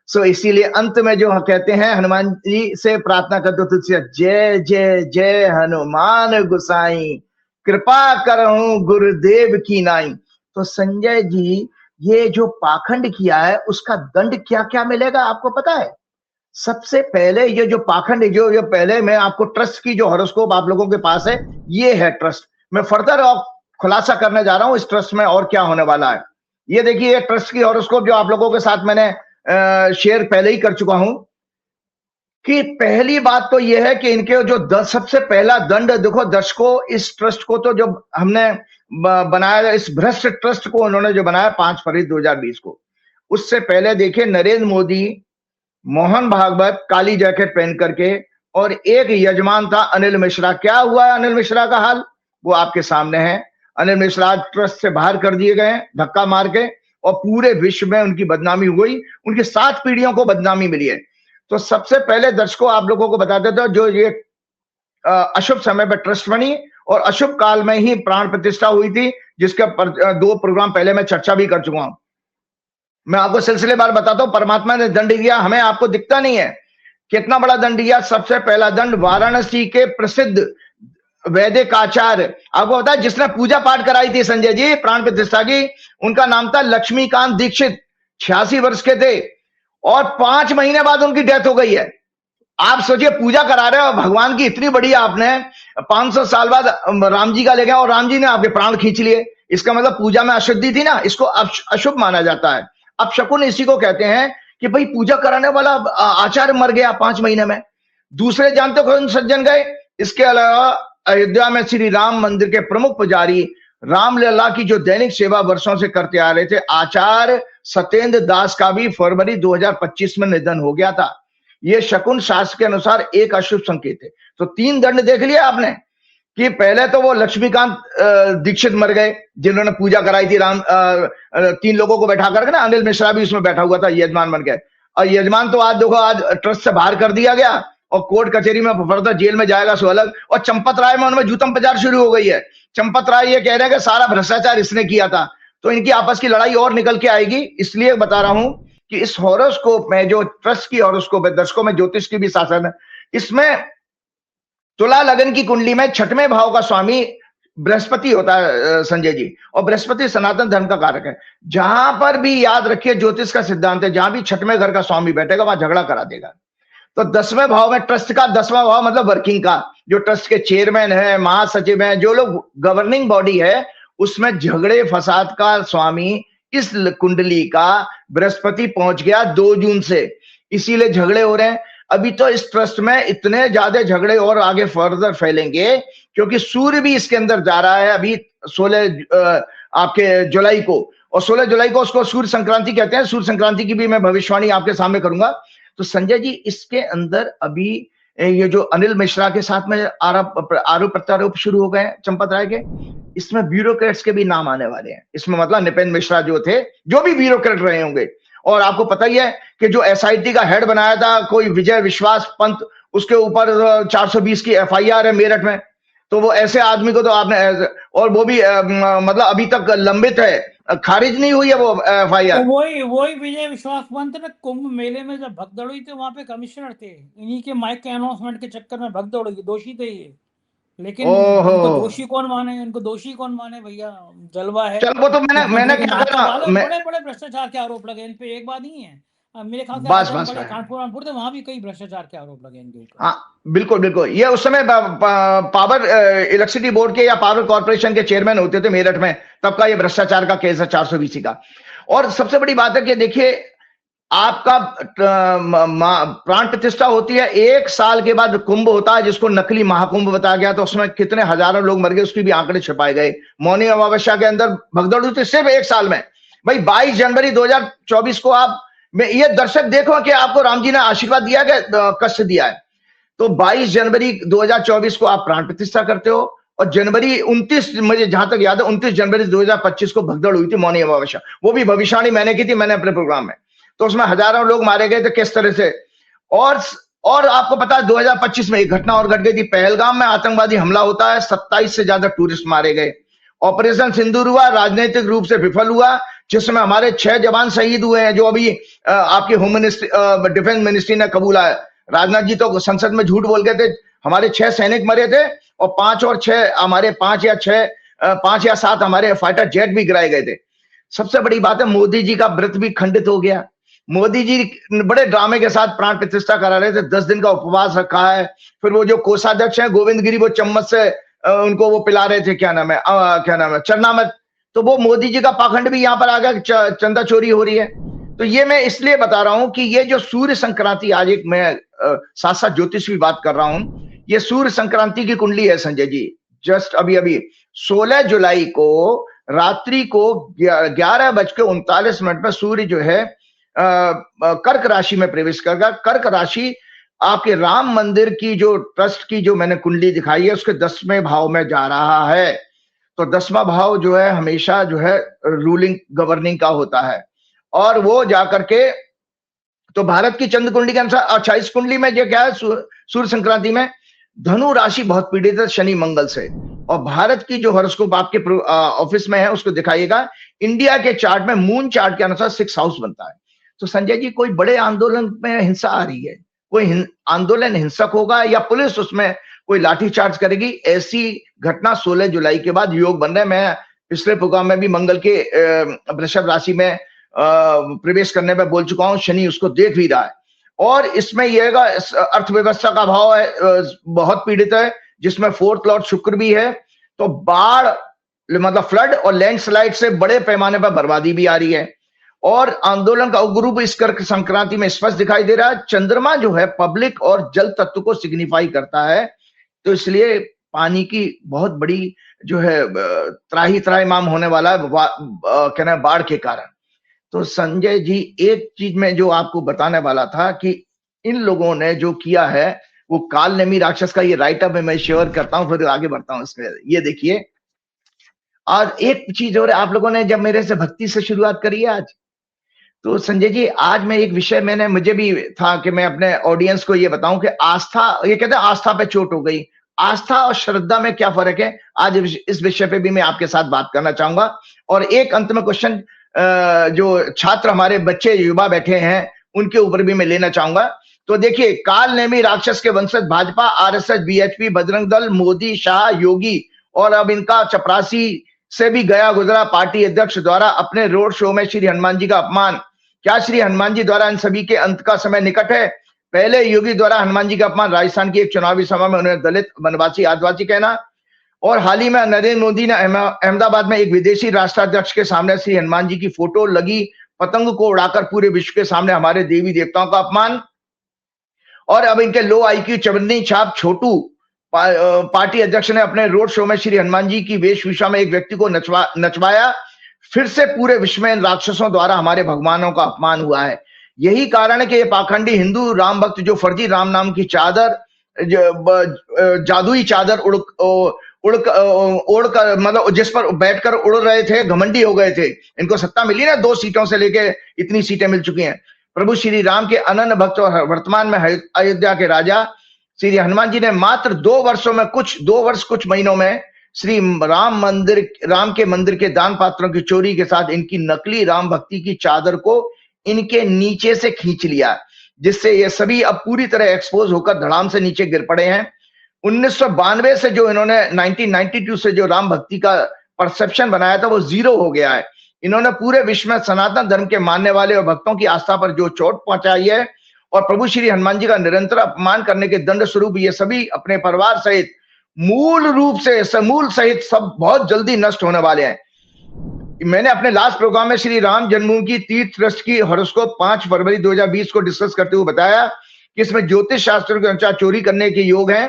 सो इसीलिए अंत में जो कहते हैं, हनुमान जी से प्रार्थना करते हो तुलसी, जय जय जय हनुमान गुसाई, कृपा करहूं गुरुदेव की नाई। तो संजय जी, ये जो पाखंड किया है उसका दंड क्या क्या मिलेगा आपको पता है? सबसे पहले ये जो पाखंड, जो पहले मैं आपको ट्रस्ट की जो हॉरोस्कोप आप लोगों के पास है, ये है ट्रस्ट। मैं फर्दर खुलासा करने जा रहा हूं इस ट्रस्ट में और क्या होने वाला है। ये देखिए, ये ट्रस्ट की हॉरोस्कोप जो आप लोगों के साथ मैंने शेयर पहले ही कर चुका हूं। कि पहली बात तो यह है कि इनके जो सबसे पहला दंड देखो दर्शकों, इस ट्रस्ट को तो जब हमने बनाया, इस भ्रष्ट ट्रस्ट को उन्होंने जो बनाया 5 फरवरी 2020 को, उससे पहले देखिए नरेंद्र मोदी, मोहन भागवत काली जैकेट पहन करके, और एक यजमान था अनिल मिश्रा। क्या हुआ है अनिल मिश्रा का हाल, वो आपके सामने है। अनिल मिश्रा ट्रस्ट से बाहर कर दिए गए धक्का मार के, और पूरे विश्व में उनकी बदनामी हुई, उनकी 7 पीढ़ियों को बदनामी मिली है। तो सबसे पहले दर्शकों आप लोगों को बता देता हूं, जो ये अशुभ समय पर ट्रस्ट बनी और अशुभ काल में ही प्राण प्रतिष्ठा हुई थी, जिसका 2 प्रोग्राम पहले मैं चर्चा भी कर चुका हूं। मैं आपको सिलसिलेवार बताता हूं। परमात्मा ने दंड दिया, हमें आपको दिखता नहीं है कितना बड़ा दंड दिया। सबसे पहला दंड वाराणसी के प्रसिद्ध वैदिक आचार्य, आपको पता है जिसने पूजा पाठ कराई थी संजय जी प्राण प्रतिष्ठा की, उनका नाम था लक्ष्मीकांत दीक्षित। 86 वर्ष के थे और 5 महीने बाद उनकी डेथ हो गई है। आप सोचिए, पूजा करा रहे हो भगवान की इतनी बड़ी, आपने 500 साल बाद राम जी का ले गए और राम जी ने आपके प्राण खींच लिए। इसका मतलब पूजा में अशुद्धि थी ना, इसको अशुभ माना जाता है। अब शकुन इसी को कहते हैं कि भाई पूजा कराने वाला आचार्य मर गया 5 महीने में। दूसरे जानते हो कौन सज्जन गए? इसके अलावा अयोध्या में श्री राम मंदिर के प्रमुख पुजारी, रामलला की जो दैनिक सेवा वर्षों से करते आ रहे थे, आचार्य सत्येंद्र दास का भी फरवरी 2025 में निधन हो गया था। ये शकुन शास्त्र के अनुसार एक अशुभ संकेत है। तो 3 दंड देख लिया आपने कि पहले तो वो लक्ष्मीकांत दीक्षित मर गए जिन्होंने पूजा कराई थी राम, 3 लोगों को बैठा करके ना, अनिल मिश्रा भी उसमें बैठा हुआ था, यजमान बन गए। और यजमान तो आज देखो, आज ट्रस्ट से बाहर कर दिया गया और कोर्ट कचहरी में फर्दर जेल में जाएगा सो अलग। और चंपत राय में उनमें जूतम प्रचार शुरू हो गई है। चंपत राय ये कह रहे हैं कि सारा भ्रष्टाचार इसने किया था। तो इनकी आपस की लड़ाई और निकल के आएगी। इसलिए बता रहा हूं कि इस हॉरोस्कोप में, जो ट्रस्ट की हॉरोस्कोप है, दर्शकों में ज्योतिष की भी शासन है, इसमें तुला लगन की कुंडली में 6वें भाव का स्वामी बृहस्पति होता है संजय जी, और बृहस्पति सनातन धर्म का कारक है। जहां पर भी याद रखिए ज्योतिष का सिद्धांत है, जहां भी 6वें घर का स्वामी बैठेगा वहां झगड़ा करा देगा। तो 10वें भाव में ट्रस्ट का, 10वां भाव मतलब वर्किंग का, जो ट्रस्ट के चेयरमैन है, महासचिव है, जो लोग गवर्निंग बॉडी है, उसमें झगड़े फसाद का स्वामी इस कुंडली का बृहस्पति पहुंच गया 2 जून से, इसीलिए झगड़े हो रहे हैं। अभी तो इस ट्रस्ट में इतने ज्यादा झगड़े और आगे फर्दर फैलेंगे, क्योंकि सूर्य भी इसके अंदर जा रहा है अभी 16 आपके जुलाई को, और 16 जुलाई को उसको सूर्य संक्रांति कहते हैं। सूर्य संक्रांति की भी मैं भविष्यवाणी आपके सामने करूंगा। तो संजय जी, इसके अंदर अभी ये जो अनिल मिश्रा के साथ में आरोप प्रत्यारोप शुरू हो गए हैं चंपत राय के, इसमें ब्यूरोक्रेट्स के भी नाम आने वाले हैं। इसमें मतलब निपेंद्र मिश्रा जो थे, जो भी ब्यूरोक्रेट रहे होंगे, और आपको पता ही है कि जो एसआईटी का हेड बनाया था कोई विजय विश्वास पंत, उसके ऊपर 420 की एफआईआर है मेरठ में। तो वो ऐसे आदमी को तो आपने, और वो भी मतलब अभी तक लंबित है, खारिज नहीं हुई है वो एफआईआर। तो वही विजय विश्वास पंत ने कुंभ मेले में जब भगदड़ हुई थी, वहां पे कमिश्नर थे, इन्हीं के माइक के अनाउंसमेंट के चक्कर में भगदड़ हुई, दोषी थे ये। लेकिन इनको दोषी कौन माने, इनको दोषी कौन माने भैया, जलवा है। चल वो तो मैंने क्या करा, बड़े बड़े भ्रष्टाचार के आरोप लगे इन पे, एक बात नहीं है। मेरे ख्याल से बड़े कानपुर थे, वहां भी कई भ्रष्टाचार के आरोप लगे इनके ऊपर। हाँ बिल्कुल बिल्कुल। ये उस समय पावर इलेक्ट्रिसिटी बोर्ड के या पावर कॉर्पोरेशन के चेयरमैन होते थे मेरठ में, तब का ये भ्रष्टाचार का केस है 420 का। और सबसे बड़ी बात है कि देखिए, आपका प्राण प्रतिष्ठा होती है, 1 साल के बाद कुंभ होता है, जिसको नकली महाकुंभ बताया गया। तो उसमें कितने हजारों लोग मर गए, उसकी भी आंकड़े छुपाए गए। मौनी अमावस्या के अंदर भगदड़ हुई थी सिर्फ 1 साल में। भाई 22 जनवरी 2024 को आप, ये दर्शक देखो कि आपको राम जी ने आशीर्वाद दिया है, कष्ट दिया है। तो 22 जनवरी 2024 को आप प्राण प्रतिष्ठा करते हो, और जनवरी 29, मुझे जहां तक याद है 29 जनवरी 2025 को भगदड़ हुई थी मौनी अमावस्या। वो भी भविष्यवाणी मैंने की थी, मैंने अपने प्रोग्राम में। तो उसमें हजारों लोग मारे गए थे किस तरह से। और आपको पता है 2025 में एक घटना और घट गई थी, पहलगाम में आतंकवादी हमला होता है, 27 से ज्यादा टूरिस्ट मारे गए। ऑपरेशन सिंदूर हुआ, राजनीतिक रूप से विफल हुआ, जिसमें हमारे 6 जवान शहीद हुए हैं, जो अभी आपकी होम मिनिस्ट्री, डिफेंस मिनिस्ट्री ने कबूला है। राजनाथ जी तो संसद में झूठ बोल गए थे, हमारे 6 सैनिक मरे थे, और 5 और 6 हमारे 5 या 7 हमारे फाइटर जेट भी गिराए गए थे। सबसे बड़ी बात है, मोदी जी का व्रत भी खंडित हो गया। मोदी जी बड़े ड्रामे के साथ प्राण प्रतिष्ठा करा रहे थे, 10 दिन का उपवास रखा है। फिर वो जो कोषाध्यक्ष है गोविंद गिरी, वो चम्मच से उनको वो पिला रहे थे, क्या नाम है चरनामत। तो वो मोदी जी का पाखंड भी यहाँ पर आ गया, चंदा चोरी हो रही है। तो ये मैं इसलिए बता रहा हूं कि ये जो सूर्य संक्रांति, आज एक मैं साथ साथ ज्योतिष की बात कर रहा हूं, ये सूर्य संक्रांति की कुंडली है संजय जी। जस्ट अभी 16 जुलाई को रात्रि को 11:39 पर सूर्य जो है कर्क राशि में प्रवेश करेगा। कर्क राशि आपके राम मंदिर की जो ट्रस्ट की जो मैंने कुंडली दिखाई है उसके 10वें भाव में जा रहा है। तो 10वां भाव जो है हमेशा जो है रूलिंग गवर्निंग का होता है, और वो जाकर के तो भारत की चंद्र कुंडली के अनुसार अच्छा इस कुंडली में ये क्या है, सूर्य संक्रांति में धनु राशि बहुत पीड़ित है शनि मंगल से, और भारत की जो हॉरोस्कोप आपके ऑफिस में है उसको दिखाइएगा। इंडिया के चार्ट में मून चार्ट के अनुसार 6 हाउस बनता है। तो संजय जी कोई बड़े आंदोलन में हिंसा आ रही है, कोई आंदोलन हिंसक होगा या पुलिस उसमें कोई लाठीचार्ज करेगी, ऐसी घटना 16 जुलाई के बाद योग बन रहे हैं। मैं पिछले प्रोग्राम में भी मंगल के वृषभ राशि में प्रवेश करने में बोल चुका हूं, शनि उसको देख भी रहा है। और इसमें यह अर्थव्यवस्था का भाव है बहुत पीड़ित है, जिसमें 4th लॉर्ड शुक्र भी है। तो बाढ़ मतलब फ्लड और लैंडस्लाइड से बड़े पैमाने पर बर्बादी भी आ रही है, और आंदोलन का उग्र इस कर्क संक्रांति में स्पष्ट दिखाई दे रहा है। चंद्रमा जो है पब्लिक और जल तत्व को सिग्निफाई करता है, तो इसलिए पानी की बहुत बड़ी जो है त्राही त्राहीमाम होने वाला है कहना है बाढ़ के कारण। तो संजय जी एक चीज में जो आपको बताने वाला था कि इन लोगों ने जो किया है वो काल नेमी राक्षस का ये राइट अप मैं शेयर करता हूं, फिर आगे बढ़ता हूं इसमें। ये देखिए आज एक चीज और आप लोगों ने जब मेरे से भक्ति से शुरुआत करी है आज, तो संजय जी आज मैं एक विषय मैंने मुझे भी था कि मैं अपने ऑडियंस को ये बताऊं कि आस्था, ये कहते हैं आस्था पे चोट हो गई, आस्था और श्रद्धा में क्या फर्क है, आज इस विषय पे भी मैं आपके साथ बात करना चाहूंगा। और एक अंत में क्वेश्चन जो छात्र हमारे बच्चे युवा बैठे हैं उनके ऊपर भी मैं लेना चाहूंगा। तो देखिए काल नेमी राक्षस के वंशज भाजपा, आरएसएस, बीएचपी, बजरंग दल, मोदी, शाह, योगी और अब इनका चपरासी से भी गया गुजरा पार्टी अध्यक्ष द्वारा अपने रोड शो में श्री हनुमान जी का अपमान। क्या श्री हनुमान जी द्वारा इन सभी के अंत का समय निकट है? पहले योगी द्वारा हनुमान जी का अपमान, राजस्थान की एक चुनावी सभा में उन्हें दलित, वनवासी, आदिवासी कहना, और हाल ही में नरेंद्र मोदी ने अहमदाबाद में एक विदेशी राष्ट्राध्यक्ष के सामने श्री हनुमान जी की फोटो लगी पतंग को उड़ाकर पूरे विश्व के सामने हमारे देवी देवताओं का अपमान। और अब इनके लो आईक्यू चवन्नी छाप छोटू पार्टी अध्यक्ष ने अपने रोड शो में श्री हनुमान जी की वेशभूषा में एक व्यक्ति को नचवाया। फिर से पूरे विश्व में इन राक्षसों द्वारा हमारे भगवानों का अपमान हुआ है। यही कारण है कि ये पाखंडी हिंदू राम भक्त जो फर्जी राम नाम की चादर, जादुई चादर उड़कर मतलब जिस पर बैठकर उड़ रहे थे, घमंडी हो गए थे। इनको सत्ता मिली ना, 2 सीटों से लेके इतनी सीटें मिल चुकी हैं। प्रभु श्री राम के अनन्य भक्त और वर्तमान में अयोध्या के राजा श्री हनुमान जी ने मात्र 2 वर्ष कुछ महीनों में श्री राम के मंदिर के दान पात्रों की चोरी के साथ इनकी नकली राम भक्ति की चादर को इनके नीचे से खींच लिया, जिससे ये सभी अब पूरी तरह एक्सपोज होकर धड़ाम से नीचे गिर पड़े हैं। 1992 से जो इन्होंने 1992 से जो राम भक्ति का परसेप्शन बनाया था वो 0 हो गया है। इन्होंने पूरे विश्व में सनातन धर्म के मानने वाले और भक्तों की आस्था पर जो चोट पहुंचाई है, और प्रभु श्री हनुमान जी का निरंतर अपमान करने के दंड स्वरूप ये सभी अपने परिवार सहित समूल सहित सब बहुत जल्दी नष्ट होने वाले हैं। मैंने अपने लास्ट प्रोग्राम में श्री राम जन्मभूमि की तीर्थ ट्रस्ट की हॉरोस्कोप 5 फरवरी 2020 को डिस्कस करते हुए बताया कि इसमें ज्योतिष शास्त्र के अनुसार चोरी करने के योग हैं।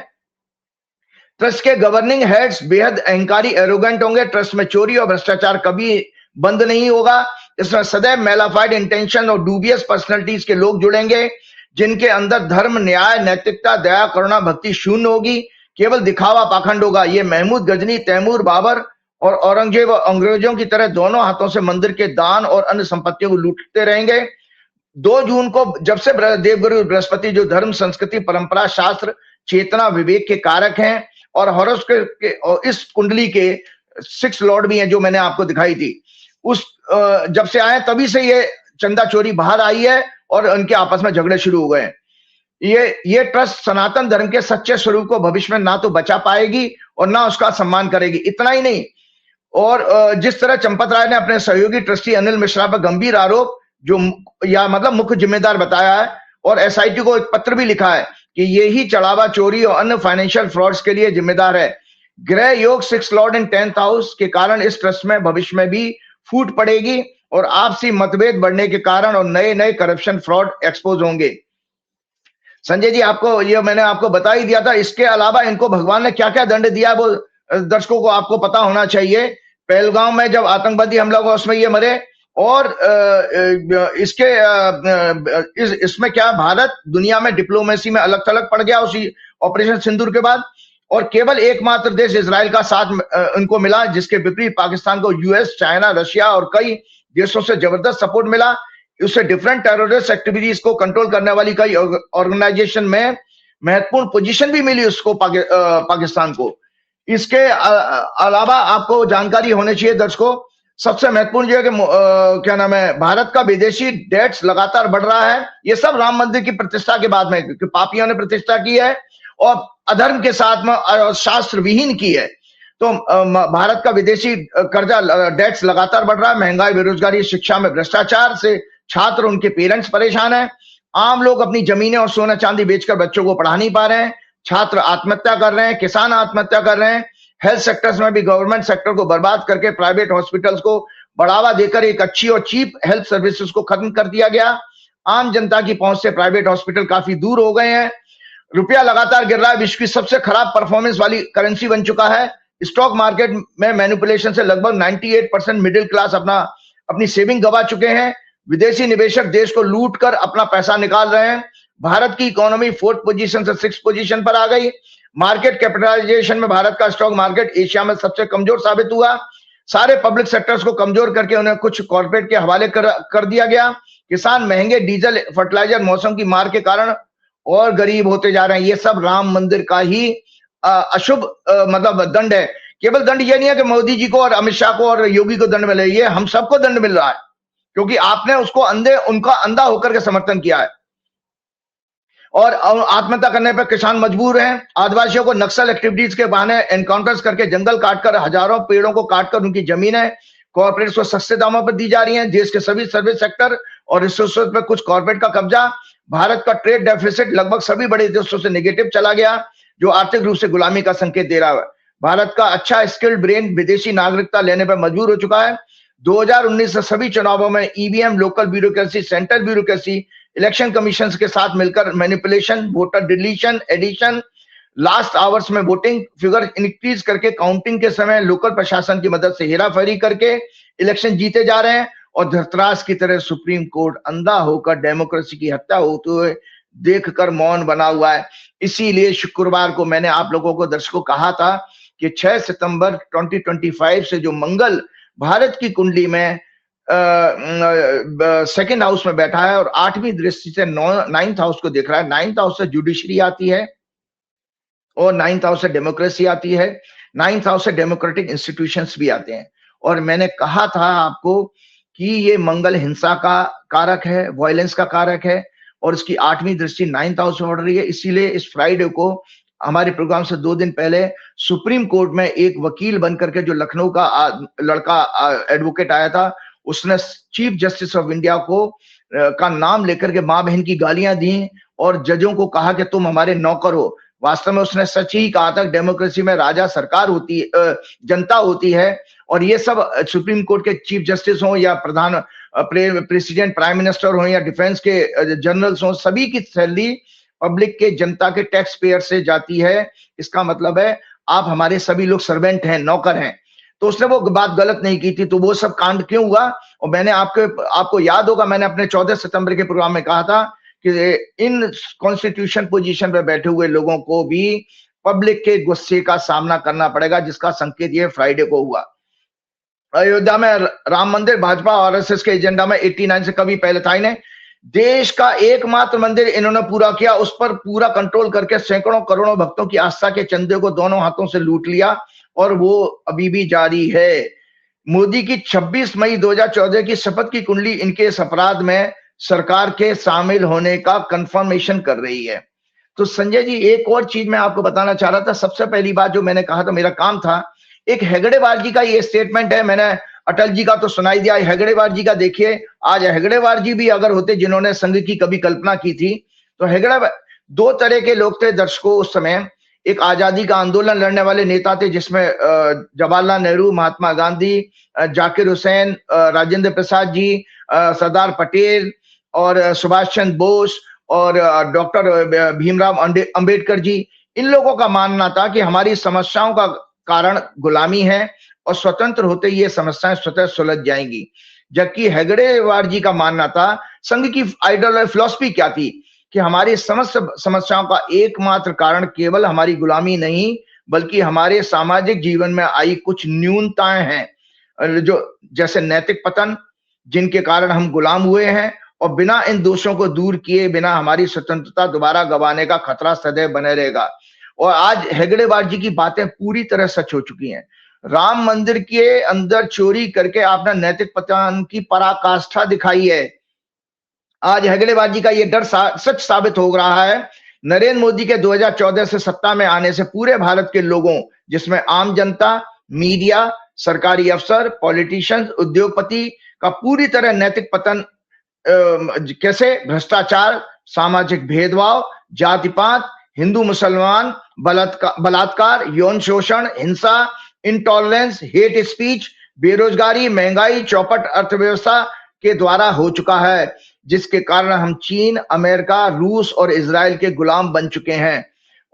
ट्रस्ट के गवर्निंग हेड्स बेहद अहंकारी एरोगेंट होंगे। ट्रस्ट में चोरी और भ्रष्टाचार कभी बंद नहीं होगा। इसमें सदैव मेलाफाइड इंटेंशन और डूबियस पर्सनैलिटीज के लोग जुड़ेंगे, जिनके अंदर धर्म, न्याय, नैतिकता, दया, करुणा, भक्ति शून्य होगी। केवल दिखावा, पाखंड होगा। ये महमूद गजनी, तैमूर, बाबर और औरंगजेब अंग्रेजों की तरह दोनों हाथों से मंदिर के दान और अन्य संपत्तियों को लूटते रहेंगे। 2 जून को जब से देवगुरु बृहस्पति जो धर्म, संस्कृति, परंपरा, शास्त्र, चेतना, विवेक के कारक हैं और हॉरोस्कोप के और इस कुंडली के 6 लॉर्ड भी हैं जो मैंने आपको दिखाई थी, उस जब से आए तभी से ये चंदा चोरी बाहर आई है और उनके आपस में झगड़े शुरू हो गए। ये ट्रस्ट सनातन धर्म के सच्चे स्वरूप को भविष्य में ना तो बचा पाएगी और ना उसका सम्मान करेगी। इतना ही नहीं, और जिस तरह चंपत राय ने अपने सहयोगी ट्रस्टी अनिल मिश्रा पर गंभीर आरोप जो या मतलब मुख्य जिम्मेदार बताया है, और एसआईटी को एक पत्र भी लिखा है कि ये ही चढ़ावा, चोरी और अन्य फाइनेंशियल फ्रॉड्स के लिए जिम्मेदार है। ग्रह योग 6 लॉर्ड इन 10th हाउस के कारण इस ट्रस्ट में भविष्य में भी फूट पड़ेगी और आपसी मतभेद बढ़ने के कारण और नए नए करप्शन, फ्रॉड एक्सपोज होंगे। संजय जी आपको ये मैंने आपको बता ही दिया था। इसके अलावा इनको भगवान ने क्या क्या दंड दिया वो दर्शकों को आपको पता होना चाहिए। पहलगांव में जब आतंकवादी हमला हुआ उसमें ये मरे, और इसमें क्या, भारत दुनिया में डिप्लोमेसी में अलग थलग पड़ गया उसी ऑपरेशन सिंदूर के बाद, और केवल एकमात्र देश इजराइल का साथ उनको मिला, जिसके विपरीत पाकिस्तान को यूएस, चाइना, रशिया और कई देशों से जबरदस्त सपोर्ट मिला। उससे डिफरेंट टेररिस्ट एक्टिविटीज को कंट्रोल करने वाली कई ऑर्गेनाइजेशन में महत्वपूर्ण पोजीशन भी मिली उसको, पाकिस्तान को। इसके अलावा आपको जानकारी होनी चाहिए दर्शकों, सबसे महत्वपूर्ण जो है कि क्या नाम है, भारत का विदेशी डेट्स लगातार बढ़ रहा है। ये सब राम मंदिर की प्रतिष्ठा के बाद में, क्योंकि पापियों ने प्रतिष्ठा की है और अधर्म के साथ में शास्त्र विहीन की है। तो भारत का विदेशी कर्जा डेट्स लगातार बढ़ रहा है। महंगाई, बेरोजगारी, शिक्षा में भ्रष्टाचार से छात्र, उनके पेरेंट्स परेशान हैं। आम लोग अपनी जमीनें और सोना चांदी बेचकर बच्चों को पढ़ा नहीं पा रहे हैं। छात्र आत्महत्या कर रहे हैं, किसान आत्महत्या कर रहे हैं। हेल्थ सेक्टर्स में भी गवर्नमेंट सेक्टर को बर्बाद करके प्राइवेट हॉस्पिटल्स को बढ़ावा देकर एक अच्छी और चीप हेल्थ सर्विसेज को खत्म कर दिया गया। आम जनता की पहुंच से प्राइवेट हॉस्पिटल काफी दूर हो गए हैं। रुपया लगातार गिर रहा है, विश्व की सबसे खराब परफॉर्मेंस वाली करेंसी बन चुका है। स्टॉक मार्केट में मैनिपुलेशन से लगभग 98% मिडिल क्लास अपनी सेविंग गवा चुके हैं। विदेशी निवेशक देश को लूट कर अपना पैसा निकाल रहे हैं। भारत की इकोनॉमी 4th पोजीशन से 6th पोजीशन पर आ गई। मार्केट कैपिटलाइजेशन में भारत का स्टॉक मार्केट एशिया में सबसे कमजोर साबित हुआ। सारे पब्लिक सेक्टर्स को कमजोर करके उन्हें कुछ कॉर्पोरेट के हवाले कर दिया गया। किसान महंगे डीजल, फर्टिलाइजर, मौसम की मार के कारण और गरीब होते जा रहे हैं। ये सब राम मंदिर का ही अशुभ मतलब दंड है। केवल दंड ये नहीं है कि मोदी जी को और अमित शाह को और योगी को दंड मिले, ये हम सबको दंड मिल रहा है, क्योंकि आपने उसको उनका अंधा होकर के समर्थन किया है। और आत्महत्या करने पर किसान मजबूर हैं। आदिवासियों को नक्सल एक्टिविटीज के बहाने एनकाउंटर्स करके, जंगल काटकर, हजारों पेड़ों को काटकर उनकी जमीनें कॉर्पोरेट्स को सस्ते दामों पर दी जा रही हैं। देश के सभी सर्विस सेक्टर और रिसोर्सेज पर कुछ कॉर्पोरेट का कब्जा। भारत का ट्रेड डेफिसिट लगभग सभी बड़े देशों से नेगेटिव चला गया, जो आर्थिक रूप से गुलामी का संकेत दे रहा है। भारत का अच्छा स्किल्ड ब्रेन विदेशी नागरिकता लेने पर मजबूर हो चुका है। 2019 से सभी चुनावों में EVM, local bureaucracy, central bureaucracy, election commission के साथ मिलकर manipulation, voter deletion, addition, last hours में वोटिंग फिगर इंक्रीज करके, काउंटिंग के समय लोकल प्रशासन की मदद से हेराफेरी करके इलेक्शन जीते जा रहे हैं। और धृतराष्ट्र की तरह सुप्रीम कोर्ट अंधा होकर डेमोक्रेसी की हत्या होते हुए देखकर मौन बना हुआ है। इसीलिए शुक्रवार को मैंने आप लोगों को, दर्शकों, कहा था कि 6 सितंबर 2025 से जो मंगल भारत की कुंडली में सेकेंड हाउस में बैठा है और 8वीं दृष्टि से 9th हाउस को देख रहा है। 9th हाउस से जुडिशरी आती है और 9th हाउस से डेमोक्रेसी आती है। 9th हाउस से डेमोक्रेटिक इंस्टीट्यूशंस भी आते हैं। और मैंने कहा था आपको कि ये मंगल हिंसा का कारक है, वायलेंस का कारक है, और इसकी 8वीं दृष्टि 9th हाउस में बढ़ रही है। इसीलिए इस फ्राइडे को हमारे प्रोग्राम से 2 दिन पहले सुप्रीम कोर्ट में एक वकील बनकर के, जो लखनऊ का लड़का एडवोकेट आया था, उसने चीफ जस्टिस ऑफ इंडिया को का नाम लेकर के माँ बहन की गालियां दी और जजों को कहा कि तुम हमारे नौकर हो। वास्तव में उसने सच ही कहा था, डेमोक्रेसी में राजा सरकार होती है, जनता होती है। और ये सब सुप्रीम कोर्ट के चीफ जस्टिस हो या प्रधान प्रेसिडेंट, प्राइम मिनिस्टर हो या डिफेंस के जनरल्स हो, सभी की सैलरी पब्लिक के, जनता के टैक्स पेयर से जाती है। इसका मतलब है आप हमारे सभी लोग सर्वेंट हैं, नौकर हैं। तो उसने वो बात गलत नहीं की थी। तो वो सब कांड क्यों हुआ? और मैंने आपको याद होगा, मैंने अपने 14 सितंबर के प्रोग्राम में कहा था कि इन कॉन्स्टिट्यूशन पोजीशन पे बैठे हुए लोगों को भी पब्लिक के गुस्से का सामना करना पड़ेगा, जिसका संकेत ये फ्राइडे को हुआ। अयोध्या में राम मंदिर भाजपा और आरएसएस के एजेंडा में 89 से कभी पहले था ही नहीं। देश का एकमात्र मंदिर इन्होंने पूरा किया, उस पर पूरा कंट्रोल करके सैकड़ों करोड़ों भक्तों की आस्था के चंदे को दोनों हाथों से लूट लिया, और वो अभी भी जारी है। मोदी की 26 मई 2014 की शपथ की कुंडली इनके इस अपराध में सरकार के शामिल होने का कंफर्मेशन कर रही है। तो संजय जी, एक और चीज मैं आपको बताना चाह रहा था। सबसे पहली बात जो मैंने कहा था, मेरा काम था, एक हेगड़ेवार जी का ये स्टेटमेंट है। मैंने अटल जी का तो सुनाई दिया, हेगड़ेवार जी का देखिए। आज हेगड़ेवार जी भी अगर होते जिन्होंने संघ की कभी कल्पना की थी, तो हेगड़ेवार 2 तरह के लोग थे दर्शकों उस समय। एक आजादी का आंदोलन लड़ने वाले नेता थे, जिसमें जवाहरलाल नेहरू, महात्मा गांधी, जाकिर हुसैन, राजेंद्र प्रसाद जी, सरदार पटेल और सुभाष चंद्र बोस और डॉक्टर भीमराव अंबेडकर जी। इन लोगों का मानना था कि हमारी समस्याओं का कारण गुलामी है और स्वतंत्र होते ही ये समस्याएं स्वतः सुलझ जाएंगी। जबकि हेगड़ेवार जी का मानना था संघ की आइडियोलॉजी फिलॉसफी क्या थी कि हमारी समस्त समस्याओं का एकमात्र कारण केवल हमारी गुलामी नहीं बल्कि हमारे सामाजिक जीवन में आई कुछ न्यूनताएं हैं, जो जैसे नैतिक पतन, जिनके कारण हम गुलाम हुए हैं, और बिना इन दोषों को दूर किए बिना हमारी स्वतंत्रता दोबारा गंवाने का खतरा सदैव बने रहेगा। और आज हेगड़ेवार जी की बातें पूरी तरह सच हो चुकी हैं। राम मंदिर के अंदर चोरी करके आपने नैतिक पतन की पराकाष्ठा दिखाई है। आज हेगड़ेवार जी का ये डर सच साबित हो रहा है। नरेंद्र मोदी के 2014 से सत्ता में आने से पूरे भारत के लोगों, जिसमें आम जनता, मीडिया, सरकारी अफसर, पॉलिटिशियंस, उद्योगपति का पूरी तरह नैतिक पतन, कैसे भ्रष्टाचार, सामाजिक भेदभाव, जातिपात, हिंदू मुसलमान, बलात्कार, यौन शोषण, हिंसा, इंटॉलरेंस, हेट स्पीच, बेरोजगारी, महंगाई, चौपट अर्थव्यवस्था के द्वारा हो चुका है, जिसके कारण हम चीन, अमेरिका, रूस और इजराइल के गुलाम बन चुके हैं।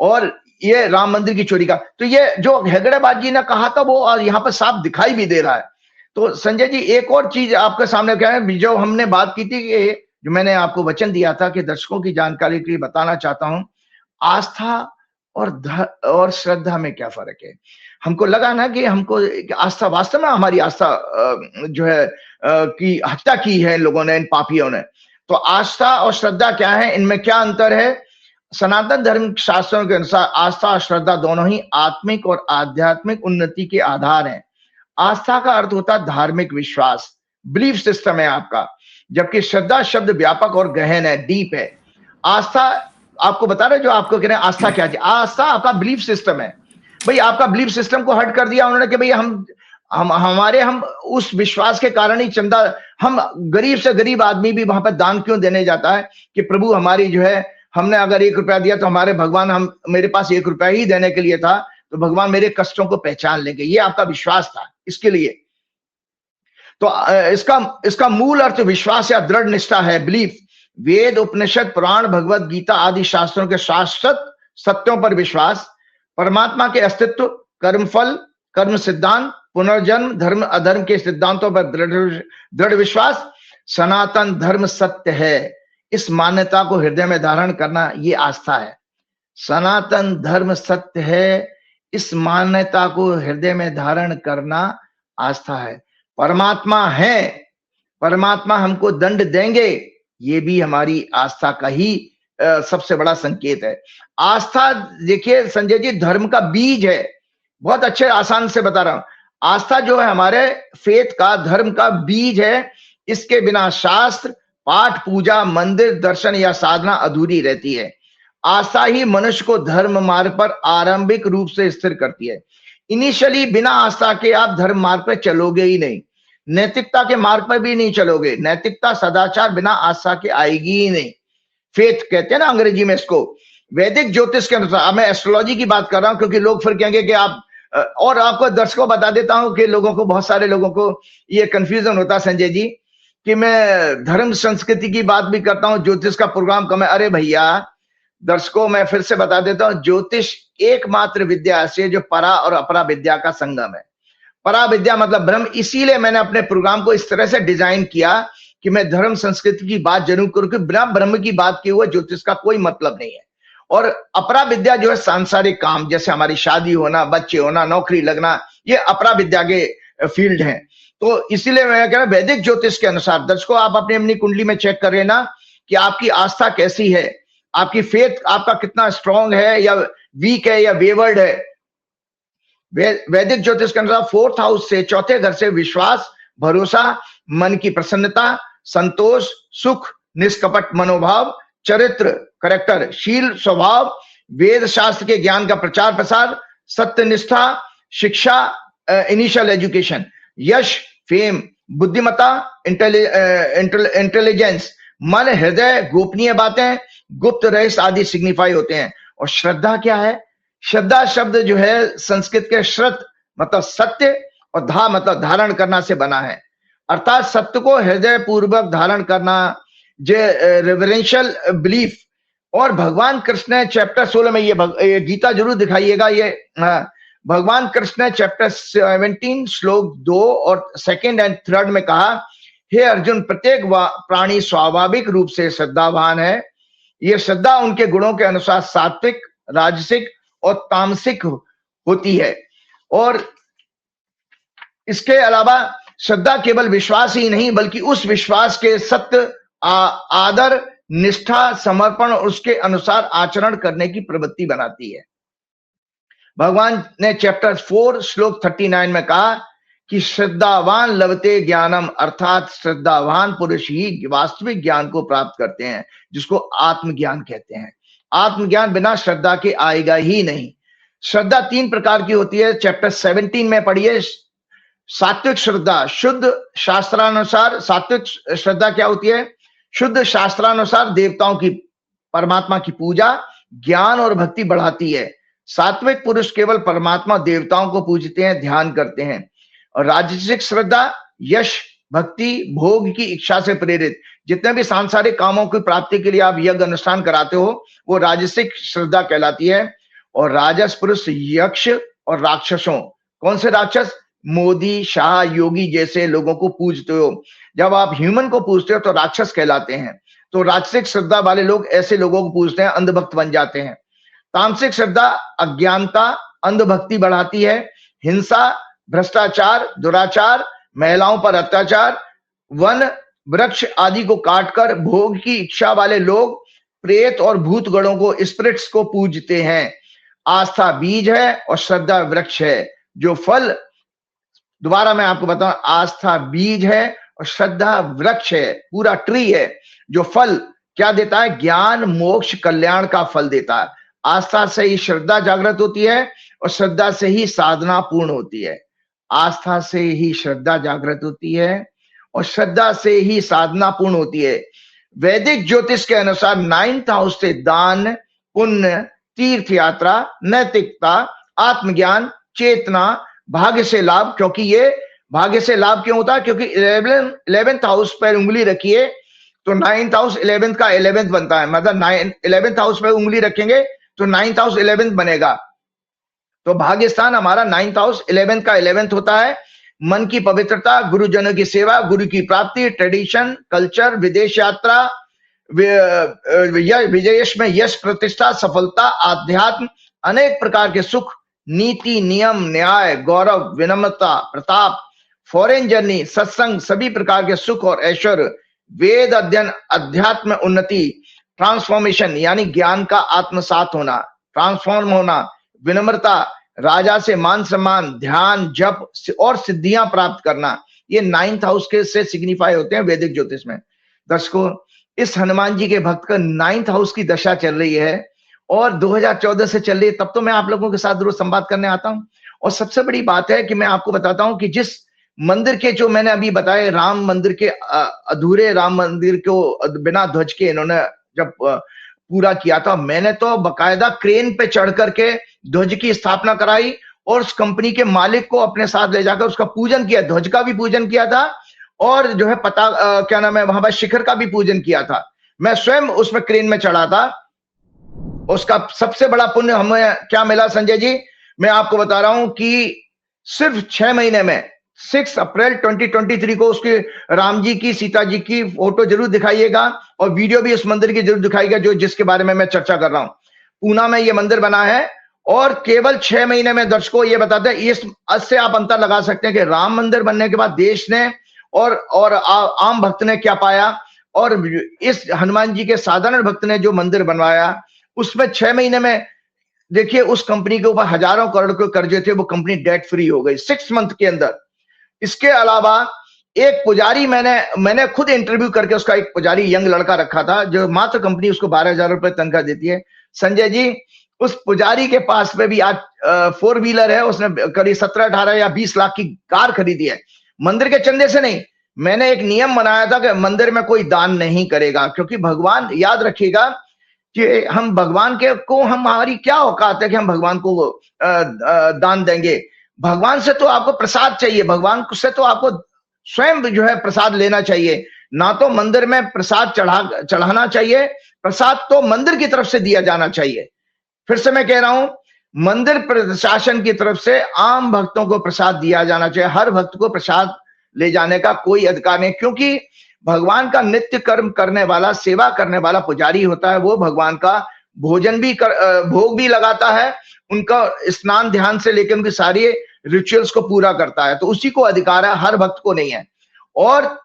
और ये राम मंदिर की चोरी का, तो ये जो हेगड़ेवार जी ने कहा था वो यहाँ पर साफ दिखाई भी दे रहा है। तो संजय जी, एक और चीज आपके सामने क्या है, जो हमने बात की थी कि जो मैंने आपको वचन दिया था कि दर्शकों की जानकारी के लिए बताना चाहता हूं, आस्था और श्रद्धा में क्या फर्क है। हमको लगा ना कि हमको आस्था, वास्तव में हमारी आस्था जो है की हत्या की है लोगों ने, इन पापियों ने। तो आस्था और श्रद्धा क्या है, इनमें क्या अंतर है? सनातन धर्म शास्त्रों के अनुसार आस्था और श्रद्धा दोनों ही आत्मिक और आध्यात्मिक उन्नति के आधार हैं। आस्था का अर्थ होता है धार्मिक विश्वास, बिलीफ सिस्टम है आपका, जबकि श्रद्धा शब्द व्यापक और गहन है, डीप है। आस्था आपको बता रहे, जो आपको कह रहे हैं आस्था क्या है, आस्था आपका बिलीफ सिस्टम है। भाई आपका बिलीफ सिस्टम को हट कर दिया उन्होंने कि भाई हम उस विश्वास के कारण ही चंदा, हम गरीब से गरीब आदमी भी वहां पर दान क्यों देने जाता है कि प्रभु हमारी जो है, हमने अगर 1 रुपया दिया तो हमारे भगवान, मेरे पास 1 रुपया ही देने के लिए था तो भगवान मेरे कष्टों को पहचान लेंगे, ये आपका विश्वास था इसके लिए। तो इसका मूल अर्थ विश्वास या दृढ़ निष्ठा है, बिलीफ। वेद, उपनिषद, पुराण, भगवत गीता आदि शास्त्रों के शाश्वत सत्यों पर विश्वास, परमात्मा के अस्तित्व, कर्मफल, कर्म सिद्धांत, पुनर्जन्म, धर्म अधर्म के सिद्धांतों पर दृढ़ विश्वास सनातन धर्म सत्य है। इस मान्यता को हृदय में धारण करना ये आस्था है। सनातन धर्म सत्य है, इस मान्यता को हृदय में धारण करना आस्था है। परमात्मा है, परमात्मा हमको दंड देंगे, ये भी हमारी आस्था का ही सबसे बड़ा संकेत है। आस्था देखिए संजय जी, धर्म का बीज है। बहुत अच्छे आसान से बता रहा हूं, आस्था जो है हमारे फेथ का, धर्म का बीज है। इसके बिना शास्त्र, पाठ, पूजा, मंदिर, दर्शन या साधना अधूरी रहती है। आस्था ही मनुष्य को धर्म मार्ग पर आरंभिक रूप से स्थिर करती है। इनिशियली बिना आस्था के आप धर्म मार्ग पर चलोगे ही नहीं, नैतिकता के मार्ग पर भी नहीं चलोगे। नैतिकता, सदाचार बिना आस्था के आएगी ही नहीं। फेथ कहते हैं ना अंग्रेजी में इसको। वैदिक ज्योतिष के अनुसार, मैं एस्ट्रोलॉजी की बात कर रहा हूं क्योंकि लोग फिर कहेंगे कि आप, और आपको दर्शकों बता देता हूं कि लोगों को, बहुत सारे लोगों को ये कंफ्यूजन होता है संजय जी कि मैं धर्म संस्कृति की बात भी करता हूं, ज्योतिष का प्रोग्राम कम है। अरे भैया दर्शकों, मैं फिर से बता देता हूं, ज्योतिष एकमात्र विद्या ऐसी है जो परा और अपरा विद्या का संगम है। परा विद्या मतलब ब्रह्म। इसीलिए मैंने अपने प्रोग्राम को इस तरह से डिजाइन किया कि मैं धर्म संस्कृति की बात जरूर करूं कि बिना ब्रह्म की बात किए हुए ज्योतिष का कोई मतलब नहीं है। और अपरा विद्या जो है सांसारिक काम, जैसे हमारी शादी होना, बच्चे होना, नौकरी लगना, ये अपरा विद्या के फील्ड हैं। तो इसीलिए मैं कह रहा हूं, वैदिक ज्योतिष के अनुसार, दर्शकों आप अपनी अपनी कुंडली में चेक कर लेना कि आपकी आस्था कैसी है, आपकी फेथ आपका कितना स्ट्रांग है या वीक है या वेवर्ड है। वैदिक ज्योतिष के अनुसार 4th हाउस से, चौथे घर से विश्वास, भरोसा, मन की प्रसन्नता, संतोष, सुख, निष्कपट मनोभाव, चरित्र, करेक्टर, शील, स्वभाव, वेद शास्त्र के ज्ञान का प्रचार प्रसार, सत्यनिष्ठा, शिक्षा, इनिशियल एजुकेशन, यश, फेम, बुद्धिमत्ता, इंटेलिजेंस, मन, हृदय, गोपनीय बातें, गुप्त रहस्य आदि सिग्निफाई होते हैं। और श्रद्धा क्या है? श्रद्धा शब्द जो है संस्कृत के श्रत मतलब सत्य और धा मतलब धारण करना से बना है, अर्थात सत्य को हृदय पूर्वक धारण करना, जो रेवरेंशियल बिलीफ। और भगवान कृष्ण ने चैप्टर 16 में, ये गीता जरूर दिखाइएगा, ये भगवान कृष्ण ने चैप्टर 17 श्लोक 2 और 2nd और 3rd में कहा, हे अर्जुन, प्रत्येक प्राणी स्वाभाविक रूप से श्रद्धावान है। यह श्रद्धा उनके गुणों के अनुसार सात्विक, राजसिक और तामसिक होती है। और इसके अलावा श्रद्धा केवल विश्वास ही नहीं बल्कि उस विश्वास के सत्य, आदर, निष्ठा, समर्पण और उसके अनुसार आचरण करने की प्रवृत्ति बनाती है। भगवान ने चैप्टर 4 श्लोक 39 में कहा कि श्रद्धावान लभते ज्ञानम, अर्थात श्रद्धावान पुरुष ही वास्तविक ज्ञान को प्राप्त करते हैं, जिसको आत्मज्ञान कहते हैं। आत्मज्ञान बिना श्रद्धा के आएगा ही नहीं। श्रद्धा 3 प्रकार की होती है, चैप्टर 17 में पढ़िए। सात्विक श्रद्धा, शुद्ध शास्त्रानुसार सात्विक श्रद्धा क्या होती है? शुद्ध शास्त्रानुसार देवताओं की, परमात्मा की पूजा, ज्ञान और भक्ति बढ़ाती है। सात्विक पुरुष केवल परमात्मा, देवताओं को पूजते हैं, ध्यान करते हैं। और राजसिक श्रद्धा यश, भक्ति, भोग की इच्छा से प्रेरित, जितने भी सांसारिक कामों की प्राप्ति के लिए आप यज्ञ अनुष्ठान कराते हो, वो राजसिक श्रद्धा कहलाती है। और राजस पुरुष यक्ष और राक्षसों, कौन से राक्षस? मोदी, शाह, योगी जैसे लोगों को पूजते हो। जब आप ह्यूमन को पूजते हो तो राक्षस कहलाते हैं। तो राजसिक श्रद्धा वाले लोग ऐसे लोगों को पूजते हैं, अंधभक्त बन जाते हैं। तामसिक श्रद्धा अज्ञानता, अंधभक्ति बढ़ाती है। हिंसा, भ्रष्टाचार, दुराचार, महिलाओं पर अत्याचार, वन वृक्ष आदि को काटकर भोग की इच्छा वाले लोग प्रेत और भूत गणों को, स्पिरिट्स को पूजते हैं। आस्था बीज है और श्रद्धा वृक्ष है। जो फल, दोबारा मैं आपको बताऊं, आस्था बीज है और श्रद्धा वृक्ष है, पूरा ट्री है। जो फल क्या देता है? ज्ञान, मोक्ष, कल्याण का फल देता है। आस्था से ही श्रद्धा जागृत होती है और श्रद्धा से ही साधना पूर्ण होती है। आस्था से ही श्रद्धा जागृत होती है और श्रद्धा से ही साधना पूर्ण होती है। वैदिक ज्योतिष के अनुसार 9th हाउस से दान, पुण्य, तीर्थ यात्रा, नैतिकता, आत्मज्ञान, चेतना, भाग्य से लाभ। क्योंकि ये भाग्य से लाभ क्यों होता है? क्योंकि 11th हाउस पर उंगली रखिए तो 9th हाउस 11th का 11th बनता है। मतलब 11th हाउस पर उंगली रखेंगे तो 9th हाउस 11th बनेगा। तो भाग्य स्थान हमारा 9th हाउस 11th का 11th होता है। मन की पवित्रता, गुरुजनों की सेवा, गुरु की प्राप्ति, ट्रेडिशन, कल्चर, विदेश यात्रा, विदेश में यश, प्रतिष्ठा, सफलता, आध्यात्म, अनेक प्रकार के सुख, नीति, नियम, न्याय, गौरव, विनम्रता, प्रताप, फॉरेन जर्नी, सत्संग, सभी प्रकार के सुख और ऐश्वर्य, वेद अध्ययन, अध्यात्म उन्नति, ट्रांसफॉर्मेशन यानी ज्ञान का आत्मसात होना, ट्रांसफॉर्म होना, विनम्रता, राजा से मान सम्मान, ध्यान, जप और सिद्धियां प्राप्त करना, ये 9th हाउस के से सिग्निफाई होते हैं वैदिक ज्योतिष में। दर्शकों, इस हनुमान जी के भक्त का 9th हाउस की दशा चल रही है और 2014 से चल रही है। तब तो मैं आप लोगों के साथ रोज संवाद करने आता हूं। और सबसे बड़ी बात है कि मैं आपको बताता हूं कि जिस मंदिर के, जो मैंने अभी बताए, राम मंदिर के अधूरे राम मंदिर को बिना ध्वज के इन्होंने जब पूरा किया था, मैंने तो बकायदा क्रेन पे चढ़ करके ध्वज की स्थापना कराई और उस कंपनी के मालिक को अपने साथ ले जाकर उसका पूजन किया, ध्वज का भी पूजन किया था और जो है क्या नाम है, वहां पर शिखर का भी पूजन किया था। मैं स्वयं उसमें क्रेन में चढ़ा था। उसका सबसे बड़ा पुण्य हमें क्या मिला संजय जी? मैं आपको बता रहा हूं कि सिर्फ 6 महीने में 6 अप्रैल 2023 को उसके राम जी की, सीता जी की फोटो जरूर दिखाइएगा और वीडियो भी उस मंदिर की जरूर दिखाइएगा जो जिसके बारे में मैं चर्चा कर रहा हूं। पूना में ये मंदिर बना है और केवल 6 महीने में दर्शकों ये बताते हैं, इससे आप अंतर लगा सकते हैं कि राम मंदिर बनने के बाद देश ने और आम भक्त ने क्या पाया और इस हनुमान जी के साधारण भक्त ने जो मंदिर बनवाया उसमें 6 महीने में देखिए उस कंपनी के ऊपर हजारों करोड़ के कर्जे थे, वो कंपनी डेट फ्री हो गई 6 मंथ के अंदर। इसके अलावा एक पुजारी मैंने खुद इंटरव्यू करके उसका एक पुजारी यंग लड़का रखा था जो मात्र कंपनी उसको 12,000 रुपए तनख्वाह देती है। संजय जी, उस पुजारी के पास में भी आज 4 व्हीलर है, उसने करीब 17, 18 या 20 लाख की कार खरीदी है, मंदिर के चंदे से नहीं। मैंने एक नियम बनाया था कि मंदिर में कोई दान नहीं करेगा, क्योंकि भगवान, याद रखिएगा कि हम भगवान के को, हमारी क्या औकात है कि हम भगवान को दान देंगे। भगवान से तो आपको प्रसाद चाहिए, भगवान से तो आपको स्वयं जो है प्रसाद लेना चाहिए, ना तो मंदिर में प्रसाद चढ़ाना चाहिए। प्रसाद तो मंदिर की तरफ से दिया जाना चाहिए। फिर से मैं कह रहा हूं, मंदिर प्रशासन की तरफ से आम भक्तों को प्रसाद दिया जाना चाहिए। हर भक्त को प्रसाद ले जाने का कोई अधिकार नहीं, क्योंकि भगवान का नित्य कर्म करने वाला, सेवा करने वाला पुजारी होता है, वो भगवान का भोजन भी भोग भी लगाता है, उनका स्नान ध्यान से लेकर उनकी सारी रिचुअल्स को पूरा करता है, तो उसी को अधिकार है, हर भक्त को नहीं है। और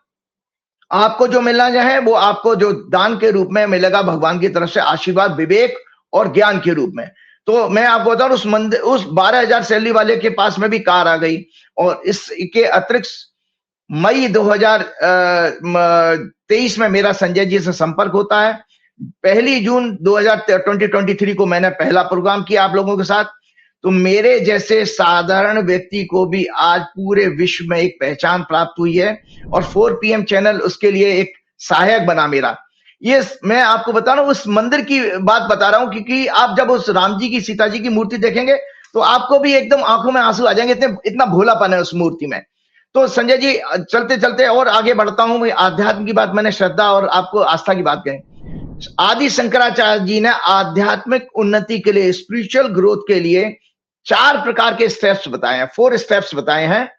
आपको जो मिलना है वो आपको जो दान के रूप में मिलेगा भगवान की तरफ से, आशीर्वाद, विवेक और ज्ञान के रूप में। तो मैं आपको बता रहा हूं, उस मंदिर, उस 12,000 सैलरी वाले के पास में भी कार आ गई। और इसके अतिरिक्त मई 2023 में मेरा संजय जी से संपर्क होता है। 1 जून 2023 को मैंने पहला प्रोग्राम किया आप लोगों के साथ। तो मेरे जैसे साधारण व्यक्ति को भी आज पूरे विश्व में एक पहचान प्राप्त हुई है, और 4 PM चैनल उसके लिए एक सहायक बना मेरा। ये मैं आपको बता रहा हूं, उस मंदिर की बात बता रहा हूं, क्योंकि आप जब उस राम जी की, सीता जी की मूर्ति देखेंगे तो आपको भी एकदम आंखों में आंसू आ जाएंगे, इतना भोलापन है उस मूर्ति में। तो संजय जी, चलते चलते और आगे बढ़ता हूं, आध्यात्म की बात मैंने श्रद्धा और आपको आस्था की बात कही। आदि शंकराचार्य जी ने आध्यात्मिक उन्नति के लिए, स्पिरिचुअल ग्रोथ के लिए 4 प्रकार के स्टेप्स बताए हैं, 4 स्टेप्स बताए हैं।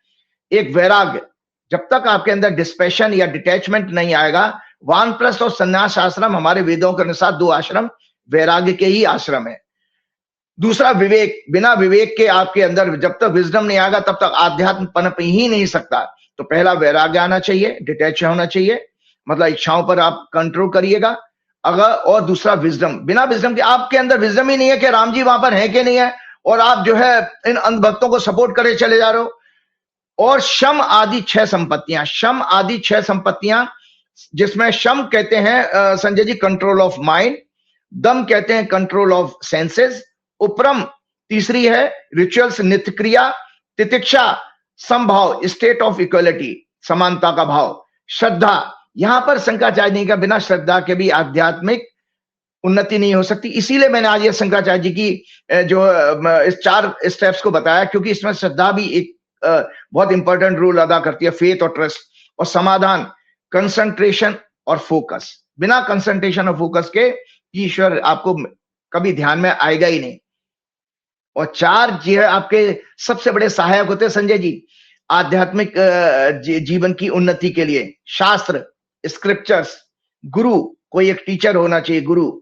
एक वैराग्य, जब तक आपके अंदर डिस्पैशन या डिटैचमेंट नहीं आएगा, वानप्रस्थ और संन्यास आश्रम, हमारे वेदों के अनुसार 2 आश्रम वैराग्य के ही आश्रम है। दूसरा विवेक, बिना विवेक के आपके अंदर जब तक विजडम नहीं आएगा तब तक आध्यात्म पनप ही नहीं सकता। तो पहला वैराग्य आना चाहिए, डिटैच होना चाहिए, मतलब इच्छाओं पर आप कंट्रोल करिएगा। अगर, और दूसरा विजडम, बिना विजडम के, आपके अंदर विजडम ही नहीं है कि राम जी वहां पर है कि नहीं है, और आप जो है इन अंधभक्तों को सपोर्ट करे चले जा रहे हो। और शम आदि 6 संपत्तियां, शम आदि 6 संपत्तियां, जिसमें शम कहते हैं Sanjay ji control of mind, दम कहते हैं कंट्रोल ऑफ सेंसेस, उपरम तीसरी है रिचुअल्स, नित्य क्रिया, तितिक्षा समभाव, स्टेट ऑफ इक्वलिटी, समानता का भाव, श्रद्धा, यहां पर शंकराचार्य जी का बिना श्रद्धा के भी आध्यात्मिक उन्नति नहीं हो सकती। इसीलिए मैंने आज ये शंकराचार्य जी की जो इस 4 स्टेप्स को बताया, क्योंकि इसमें श्रद्धा भी एक बहुत इंपॉर्टेंट रोल अदा करती है, फेथ और ट्रस्ट। और समाधान, कंसंट्रेशन और फोकस, बिना कंसंट्रेशन और फोकस के ईश्वर आपको कभी ध्यान में आएगा ही नहीं। और 4 जो है आपके सबसे बड़े सहायक होते हैं संजय जी आध्यात्मिक जीवन की उन्नति के लिए। शास्त्र, स्क्रिप्चर्स, गुरु, कोई एक टीचर होना चाहिए, गुरु,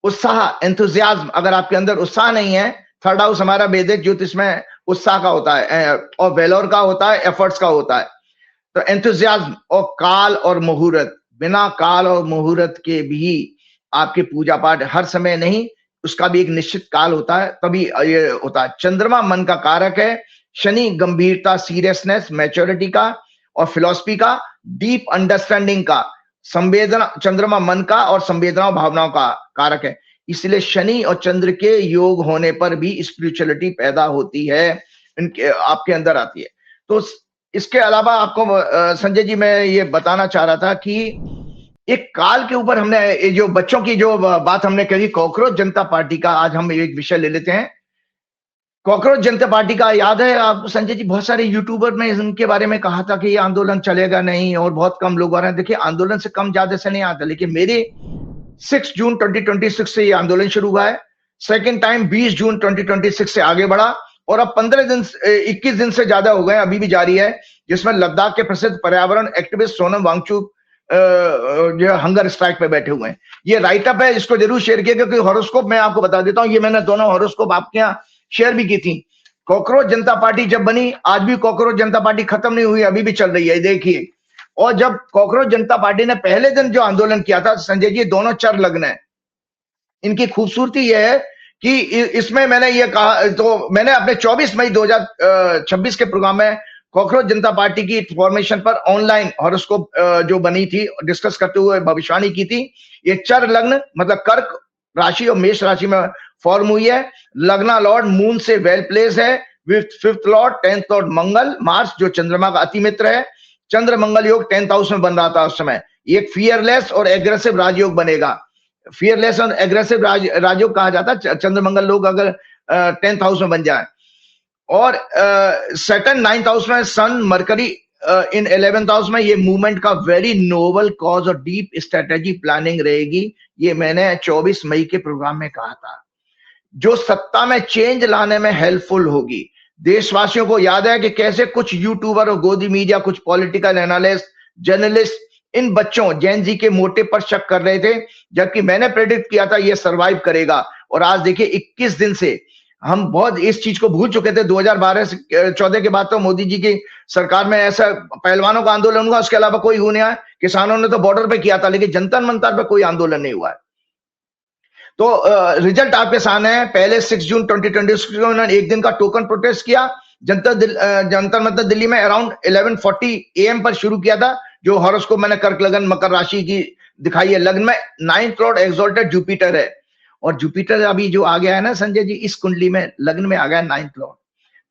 उत्साह, एंथुजियाज्म, अगर आपके अंदर उत्साह नहीं है, 3rd हाउस हमारा वैदिक ज्योतिष में उत्साह का होता है, और वेलोर का होता है, एफर्ट्स का होता है। तो एंथुजियाज्म, और काल और मुहूर्त, बिना काल और मुहूर्त के भी आपके पूजा पाठ हर समय नहीं, उसका भी एक निश्चित काल होता है, तभी ये होता है। चंद्रमा मन का कारक है, शनि गंभीरता, सीरियसनेस, मैच्योरिटी का और फिलॉसफी का, डीप अंडरस्टैंडिंग का, संवेदना, चंद्रमा मन का और संवेदनाओं भावनाओं का कारक है। इसलिए शनि और चंद्र के योग होने पर भी स्पिरिचुअलिटी पैदा होती है, इनके आपके अंदर आती है। तो इसके अलावा आपको संजय जी मैं ये बताना चाह रहा था कि एक काल के ऊपर हमने जो बच्चों की जो बात हमने कही, कॉकरोच जनता पार्टी का आज हम एक विषय ले लेते हैं। कॉकरोच जनता पार्टी का याद है आप संजय जी, बहुत सारे यूट्यूबर ने इनके बारे में कहा था कि ये आंदोलन चलेगा नहीं और बहुत कम लोग आ रहे हैं। देखिए, आंदोलन से कम ज्यादा से नहीं आता, लेकिन मेरे 6 जून 2026 से ये आंदोलन शुरू हुआ है। सेकेंड टाइम 20 जून 2026 से आगे बढ़ा, और अब 21 दिन से ज्यादा हो गए, अभी भी जारी है, जिसमें लद्दाख के प्रसिद्ध पर्यावरण एक्टिविस्ट सोनम वांगचुक जो हंगर स्ट्राइक पे बैठे हुए हैं। ये राइटअप है, इसको जरूर शेयर किया, क्योंकि हॉरोस्कोप मैं आपको बता देता हूं, ये मैंने दोनों हॉरोस्कोप आपके यहाँ शेयर भी की थी। कॉकरोच जनता पार्टी जब बनी, आज भी कॉकरोच जनता पार्टी खत्म नहीं हुई, अभी भी चल रही है, देखिए। और जब कॉकरोच जनता पार्टी ने पहले दिन जो आंदोलन किया था संजय जी, दोनों चर लग्न है। इनकी खूबसूरती यह है कि इसमें मैंने ये कहा, तो मैंने अपने 24 मई 2026 के प्रोग्राम में कॉकरोच जनता पार्टी की फॉर्मेशन पर ऑनलाइन हॉरोस्कोप जो बनी थी डिस्कस करते हुए भविष्यवाणी की थी। ये चर लग्न मतलब कर्क राशि और मेष राशि में फॉर्म हुई है। लग्ना लॉर्ड मून से वेल प्लेस है, 5th लॉर्ड 10th लॉर्ड मंगल मार्स जो चंद्रमा का अति मित्र है। चंद्र मंगल योग 10th हाउस में बन रहा था उस समय। एक फियरलेस और एग्रेसिव राजयोग बनेगा। फियरलेस और एग्रेसिव राजयोग कहा जाता है चंद्र मंगल लोग अगर 10th हाउस में बन जाए। और सैटर्न 9th हाउस में, सन मरकरी इन 11th हाउस में, ये मूवमेंट का वेरी नोबल कॉज और डीप स्ट्रेटेजी प्लानिंग रहेगी। ये मैंने 24 मई के प्रोग्राम में कहा था, जो सत्ता में चेंज लाने में हेल्पफुल होगी। देशवासियों को याद है कि कैसे कुछ यूट्यूबर और गोदी मीडिया, कुछ पॉलिटिकल एनालिस्ट, जर्नलिस्ट इन बच्चों जेन जी के मोटिव पर शक कर रहे थे, जबकि मैंने प्रेडिक्ट किया था ये सरवाइव करेगा। और आज देखिए 21 दिन से हम बहुत इस चीज को भूल चुके थे। 2012-14 के बाद तो मोदी जी की सरकार में ऐसा पहलवानों का आंदोलन हुआ, उसके अलावा कोई हुआ नहीं है। किसानों ने तो बॉर्डर पे किया था, लेकिन जनता मंतर पे कोई आंदोलन नहीं हुआ है। तो रिजल्ट आपके सामने है। पहले 6 जून 2026 को उन्होंने एक दिन का टोकन प्रोटेस्ट किया जंतर मंतर दिल्ली में अराउंड 11:40 AM पर शुरू किया था, जो हॉरोस्कोप मैंने कर्क लगन मकर राशि की दिखाई है। लग्न में 9th लॉर्ड एक्सॉल्टेड जुपिटर है, और जुपिटर अभी जो आ गया है ना संजय जी, इस कुंडली में लग्न में आ गया 9th लॉर्ड।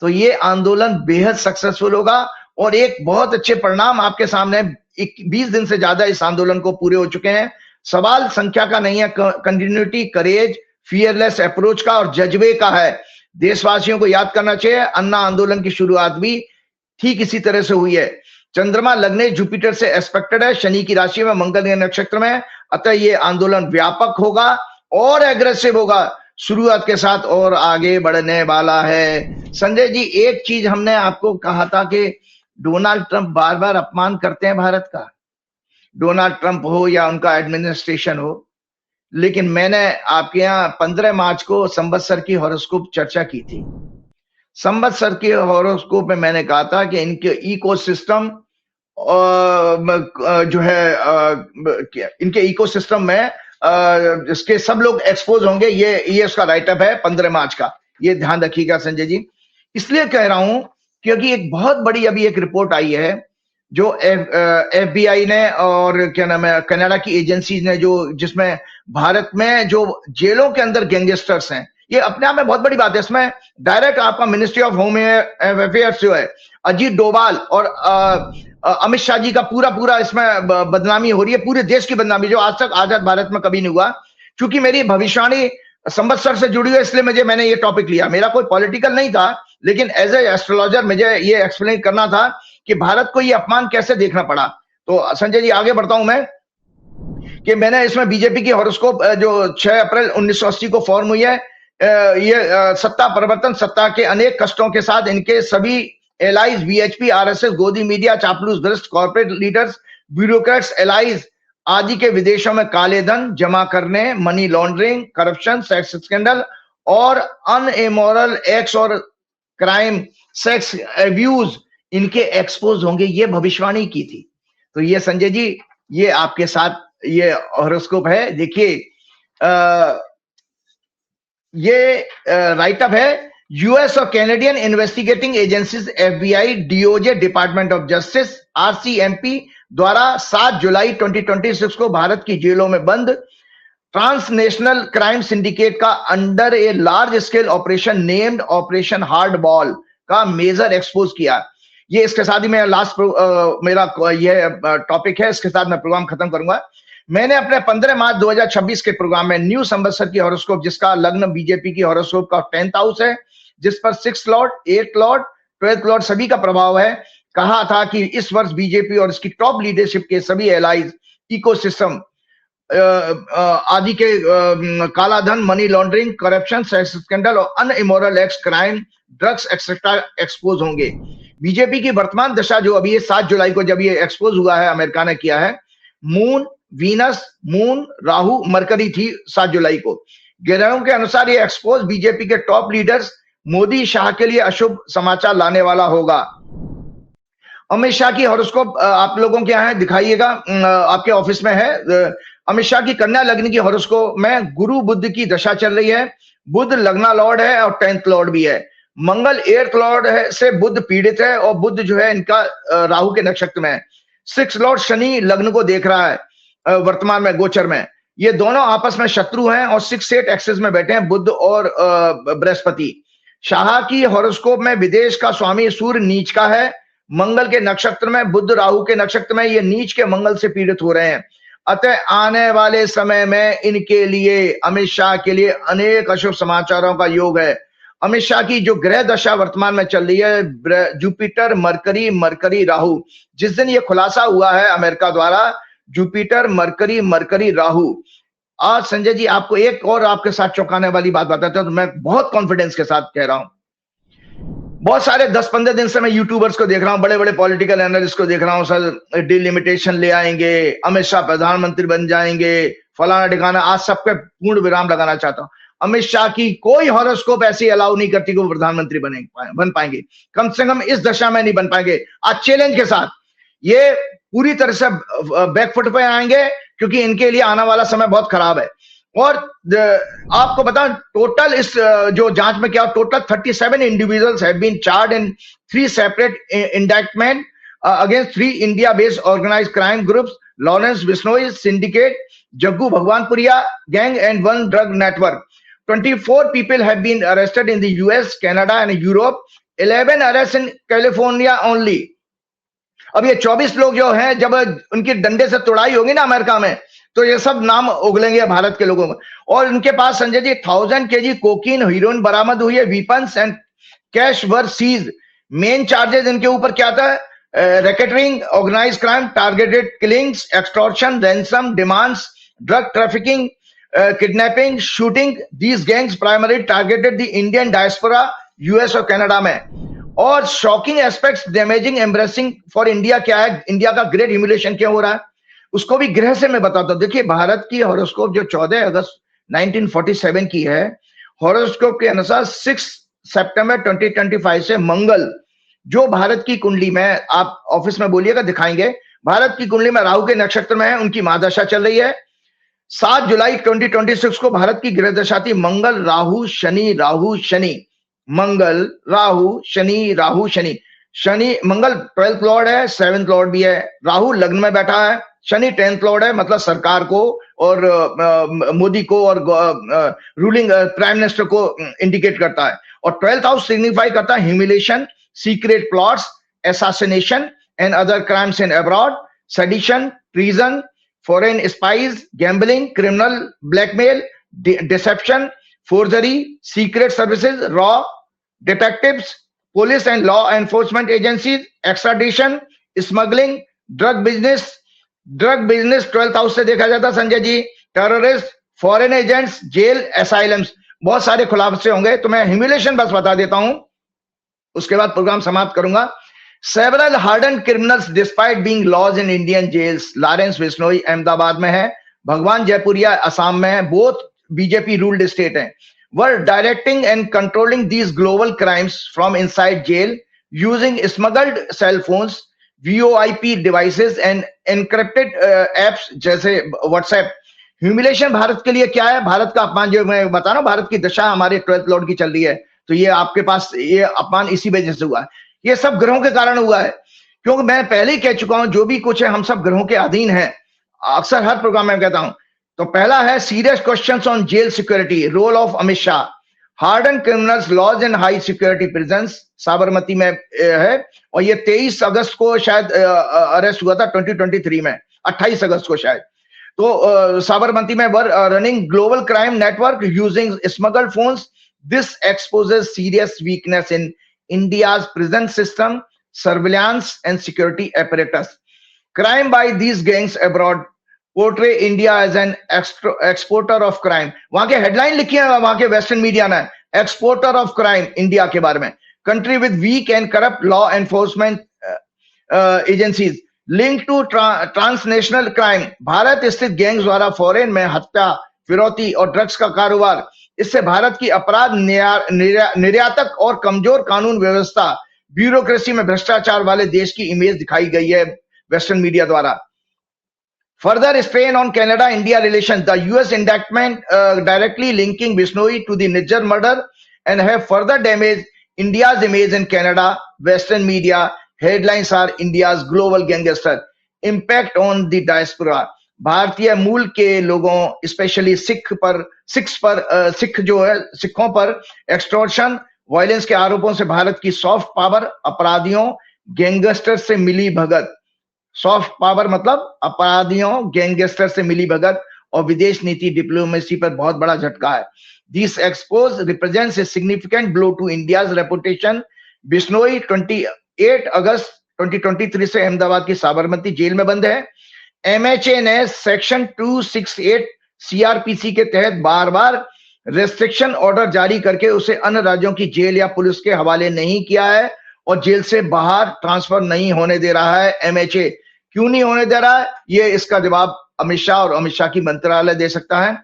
तो ये आंदोलन बेहद सक्सेसफुल होगा और एक बहुत अच्छे परिणाम आपके सामने 20 दिन से ज्यादा इस आंदोलन को पूरे हो चुके हैं। सवाल संख्या का नहीं है, कंटिन्यूटी, करेज, फियरलेस अप्रोच का और जज्बे का है। देशवासियों को याद करना चाहिए, अन्ना आंदोलन की शुरुआत भी ठीक इसी तरह से हुई है। चंद्रमा लग्न जुपिटर से एस्पेक्टेड है, शनि की राशि में, मंगल के नक्षत्र में, अतः ये आंदोलन व्यापक होगा और एग्रेसिव होगा, शुरुआत के साथ और आगे बढ़ने वाला है। संजय जी, एक चीज हमने आपको कहा था कि डोनाल्ड ट्रंप बार बार अपमान करते हैं भारत का, डोनाल्ड ट्रंप हो या उनका एडमिनिस्ट्रेशन हो, लेकिन मैंने आपके यहाँ 15 मार्च को संवत्सर की हॉरोस्कोप चर्चा की थी। संवत्सर के हॉरोस्कोप में मैंने कहा था कि इनके इकोसिस्टम जो है, इनके इकोसिस्टम में इसके सब लोग एक्सपोज होंगे। ये उसका राइटअप है 15 मार्च का, ये ध्यान रखिएगा संजय जी। इसलिए कह रहा हूं क्योंकि एक बहुत बड़ी अभी एक रिपोर्ट आई है जो FBI ने और क्या नाम है कनाडा की एजेंसीज ने, जो जिसमें भारत में जो जेलों के अंदर गैंगस्टर्स हैं, ये अपने आप में बहुत बड़ी बात है। इसमें डायरेक्ट आपका मिनिस्ट्री ऑफ होम अफेयर्स जो है, अजीत डोभाल और अमित शाह जी का पूरा इसमें बदनामी हो रही है, पूरे देश की बदनामी, जो आज तक आजाद भारत में कभी नहीं हुआ। क्योंकि मेरी भविष्यवाणी संवत्सर से जुड़ी हुई है, इसलिए मैंने ये टॉपिक लिया। मेरा कोई पॉलिटिकल नहीं था, लेकिन एज ए एस्ट्रोलॉजर मुझे ये एक्सप्लेन करना था कि भारत को ये अपमान कैसे देखना पड़ा। तो संजय जी आगे बढ़ता हूं मैं, कि मैंने इसमें बीजेपी की हॉरोस्कोप जो 6 अप्रैल 1980 को फॉर्म हुई है, ये सत्ता परिवर्तन, सत्ता के अनेक कष्टों के साथ इनके सभी एलाइज, बीएचपी, आरएसएस, गोदी मीडिया, चापलूस भ्रष्ट कॉर्पोरेट लीडर्स, ब्यूरोक्रेट्स, एलाइज आदि के विदेशों में काले धन जमा करने, money laundering, corruption, sex scandal और अनइमोरल एक्ट्स और क्राइम, सेक्स अब्यूज इनके एक्सपोज होंगे, ये भविष्यवाणी की थी। तो ये संजय जी, ये आपके साथ ये हॉरोस्कोप है। देखिए ये राइटअप है, यूएस और Canadian investigating agencies FBI, DOJ, department of justice, RCMP द्वारा 7 जुलाई 2026 को भारत की जेलों में बंद ट्रांसनेशनल क्राइम सिंडिकेट का under a large scale operation named operation hard ball का मेजर एक्सपोज किया। ये इसके साथ ही मैं लास्ट मेरा ये टॉपिक है, इसके साथ मैं प्रोग्राम खत्म करूंगा। मैंने अपने 15 मार्च 2026 के प्रोग्राम में न्यू संवत्सर की हॉरोस्कोप, जिसका लग्न बीजेपी की हॉरोस्कोप का 10th हाउस है, जिस पर 6th Lord, 8th Lord, 12th Lord सभी का प्रभाव है, कहा था कि इस वर्ष बीजेपी और इसकी टॉप लीडरशिप के सभी एलाइज, इकोसिस्टम आदि के काला धन, money laundering, corruption, sex scandal और unimmoral acts, crime, drugs etcetera expose होंगे। बीजेपी की वर्तमान दशा जो अभी 7 जुलाई को जब ये एक्सपोज हुआ है, अमेरिका ने किया है, moon, Venus, moon, Rahu, mercury थी 7 जुलाई को। ग्रहों के अनुसार ये एक्सपोज बीजेपी के टॉप लीडर्स मोदी शाह के लिए अशुभ समाचार लाने वाला होगा। अमित शाह की हॉरोस्कोप आप लोगों के यहाँ है, दिखाइएगा, आपके ऑफिस में है। अमित शाह की कन्या लग्न की हॉरोस्कोप में गुरु बुध की दशा चल रही है। बुध लग्ना लॉर्ड है और 10th लॉर्ड भी है। मंगल 8th लॉर्ड है से बुध पीड़ित है और बुध जो है इनका राहु के नक्षत्र में है। 6th लॉर्ड शनि लग्न को देख रहा है वर्तमान में गोचर में। ये दोनों आपस में शत्रु हैं और 6-8 एक्सिस में बैठे हैं बुध और बृहस्पति। शाह की हॉरोस्कोप में विदेश का स्वामी सूर्य नीच का है, मंगल के नक्षत्र में, बुध राहु के नक्षत्र में, ये नीच के मंगल से पीड़ित हो रहे हैं। अतः आने वाले समय में इनके लिए, अमित शाह के लिए अनेक अशुभ समाचारों का योग है। अमित शाह की जो ग्रह दशा वर्तमान में चल रही है, जुपिटर, मरकरी, मरकरी राहु, जिस दिन ये खुलासा हुआ है अमेरिका द्वारा, जुपिटर, मरकरी, मरकरी राहु। आज संजय जी आपको एक और आपके साथ चौंकाने वाली बात बताता हूं, तो मैं बहुत कॉन्फिडेंस के साथ कह रहा हूं। बहुत सारे 10-15 दिन से मैं यूट्यूबर्स को देख रहा हूं, बड़े बड़े पॉलिटिकल एनालिस्ट को देख रहा हूं, सर डिलिमिटेशन ले आएंगे, अमित शाह प्रधानमंत्री बन जाएंगे, फलाना ठिकाना। आज सब पे पूर्ण विराम लगाना चाहता हूं। अमित शाह की कोई हॉरोस्कोप ऐसी अलाउ नहीं करती कि वो प्रधानमंत्री बन पाएंगे, कम से कम इस दशा में नहीं बन पाएंगे। आज चैलेंज के साथ ये पूरी तरह से बैकफुट पे आएंगे, क्योंकि इनके लिए आने वाला समय बहुत खराब है। और आपको बताऊं, टोटल इस जो जांच में क्या, total 37 individuals have been charge in 3 separate indictment against 3 India based organised crime groups, Lawrence Bishnoi syndicate, Jaggu Bhagwanpuria gang and 1 drug network. 24 people have been arrested in the US, Canada and Europe. 11 arrests in California only. अब ये 24 लोग जो हैं, जब उनकी डंडे से तोड़ाई होगी ना अमेरिका में, तो ये सब नाम उगलेंगे भारत के लोगों में। और उनके पास Sanjay ji 1000 kg cocaine, heroin बरामद हुई है, weapons and cash were seized. Main charges इनके ऊपर क्या था? Racketeering, organised crime, targeted killings, extortion, ransom demands, drug trafficking, kidnapping, shooting. These gangs primarily targeted the Indian diaspora, US और कनाडा में। और shocking aspects, damaging, embarrassing for India क्या है? India का ग्रेट ह्यूमिलिएशन क्यों हो रहा है, उसको भी गृह से मैं बताता हूं। देखिए, भारत की हॉरोस्कोप जो 14 अगस्त 1947 की है, हॉरोस्कोप के अनुसार 6 सितंबर 2025 से मंगल, जो भारत की कुंडली में, आप ऑफिस में बोलिएगा दिखाएंगे, भारत की कुंडली में राहु के नक्षत्र में है, उनकी महादशा चल रही है। 7 जुलाई 2026 को भारत की ग्रह दशा थी मंगल राहु शनि, राहु शनि, मंगल राहु शनि, राहु शनि। शनि, मंगल 12th लॉर्ड है, 7th लॉर्ड भी है। राहु लग्न में बैठा है, शनि 10th लॉर्ड है, मतलब सरकार को और मोदी को और रूलिंग प्राइम मिनिस्टर को इंडिकेट करता है। और 12th हाउस सिग्निफाई करता है humiliation, secret plots, assassination and other crimes in abroad, sedition, treason, foreign spies, gambling, criminal blackmail, deception, forgery, secret services, raw detectives, police and law enforcement agencies, extradition, smuggling, drug business 12th house से देखा जाता Sanjay ji, terrorist, foreign agents, jail, asylums, बहुत सारे खुलासे होंगे। तो मैं humiliation बस बता देता हूं, उसके बाद प्रोग्राम समाप्त करूंगा। Several hardened criminals despite being lodged in Indian jails. Lawrence Bishnoi Ahmedabad में है, भगवान जयपुरिया असम में है, both बीजेपी रूल्ड स्टेट हैं, were directing and controlling these global crimes from inside jail using smuggled cell phones, VoIP devices and encrypted apps जैसे WhatsApp। Humiliation Bharat के लिए क्या है? भारत का अपमान, जो मैं बता रहा हूं, भारत की दशा हमारे 12th लॉर्ड की चल रही है, तो ये आपके पास ये अपमान इसी वजह से हुआ है। ये सब ग्रहों के कारण हुआ है, क्योंकि मैं पहले ही कह चुका हूं, जो भी कुछ है हम सब ग्रहों के अधीन हैं, अक्सर हर प्रोग्राम में कहता हूं। तो पहला है serious questions on jail security, role of Amit Shah, hardened criminals lodged in high security prisons, Sabarmati में है, और ये 23 अगस्त को शायद अरेस्ट हुआ था 2023 में, 28 अगस्त को शायद। तो साबरमती में were running global crime network using smuggled phones. This exposes serious weakness in India's prison system, surveillance and security apparatus. Crime by these gangs abroad portray India as an exporter of crime. वहां के headline लिखी है वहां के western media ने, exporter of crime India के बारे में। Country with weak and corrupt law enforcement agencies link to transnational crime. Bharat स्थित गैंग्स द्वारा फॉरेन में हत्या, फिरौती और ड्रग्स का कारोबार, इससे भारत की अपराध निर्यातक और कमजोर कानून व्यवस्था, ब्यूरोक्रेसी में भ्रष्टाचार वाले देश की इमेज दिखाई गई है वेस्टर्न मीडिया द्वारा। Further strain on Canada India relation, the US indictment directly linking Bishnoi to the Nijjar murder and have further damage India's image in Canada. Western media headlines are India's global gangster, impact on the diaspora. भारतीय मूल के लोगों, specially Sikh जो है, सिखों पर extortion, violence के आरोपों से भारत की सॉफ्ट पावर अपराधियों गैंगस्टर से मिली भगत। सॉफ्ट पावर मतलब अपराधियों गैंगस्टर से मिली भगत और विदेश नीति डिप्लोमेसी पर बहुत बड़ा झटका है। This expose represents a significant blow to India's reputation. Bishnoi 28 अगस्त 2023 से अहमदाबाद की साबरमती जेल में बंद है। एमएचए ने सेक्शन 268 सीआरपीसी के तहत बार बार रेस्ट्रिक्शन ऑर्डर जारी करके उसे अन्य राज्यों की जेल या पुलिस के हवाले नहीं किया है और जेल से बाहर ट्रांसफर नहीं होने दे रहा है एमएचए। क्यों नहीं होने दे रहा है, ये इसका जवाब अमित शाह और अमित शाह की मंत्रालय दे सकता है।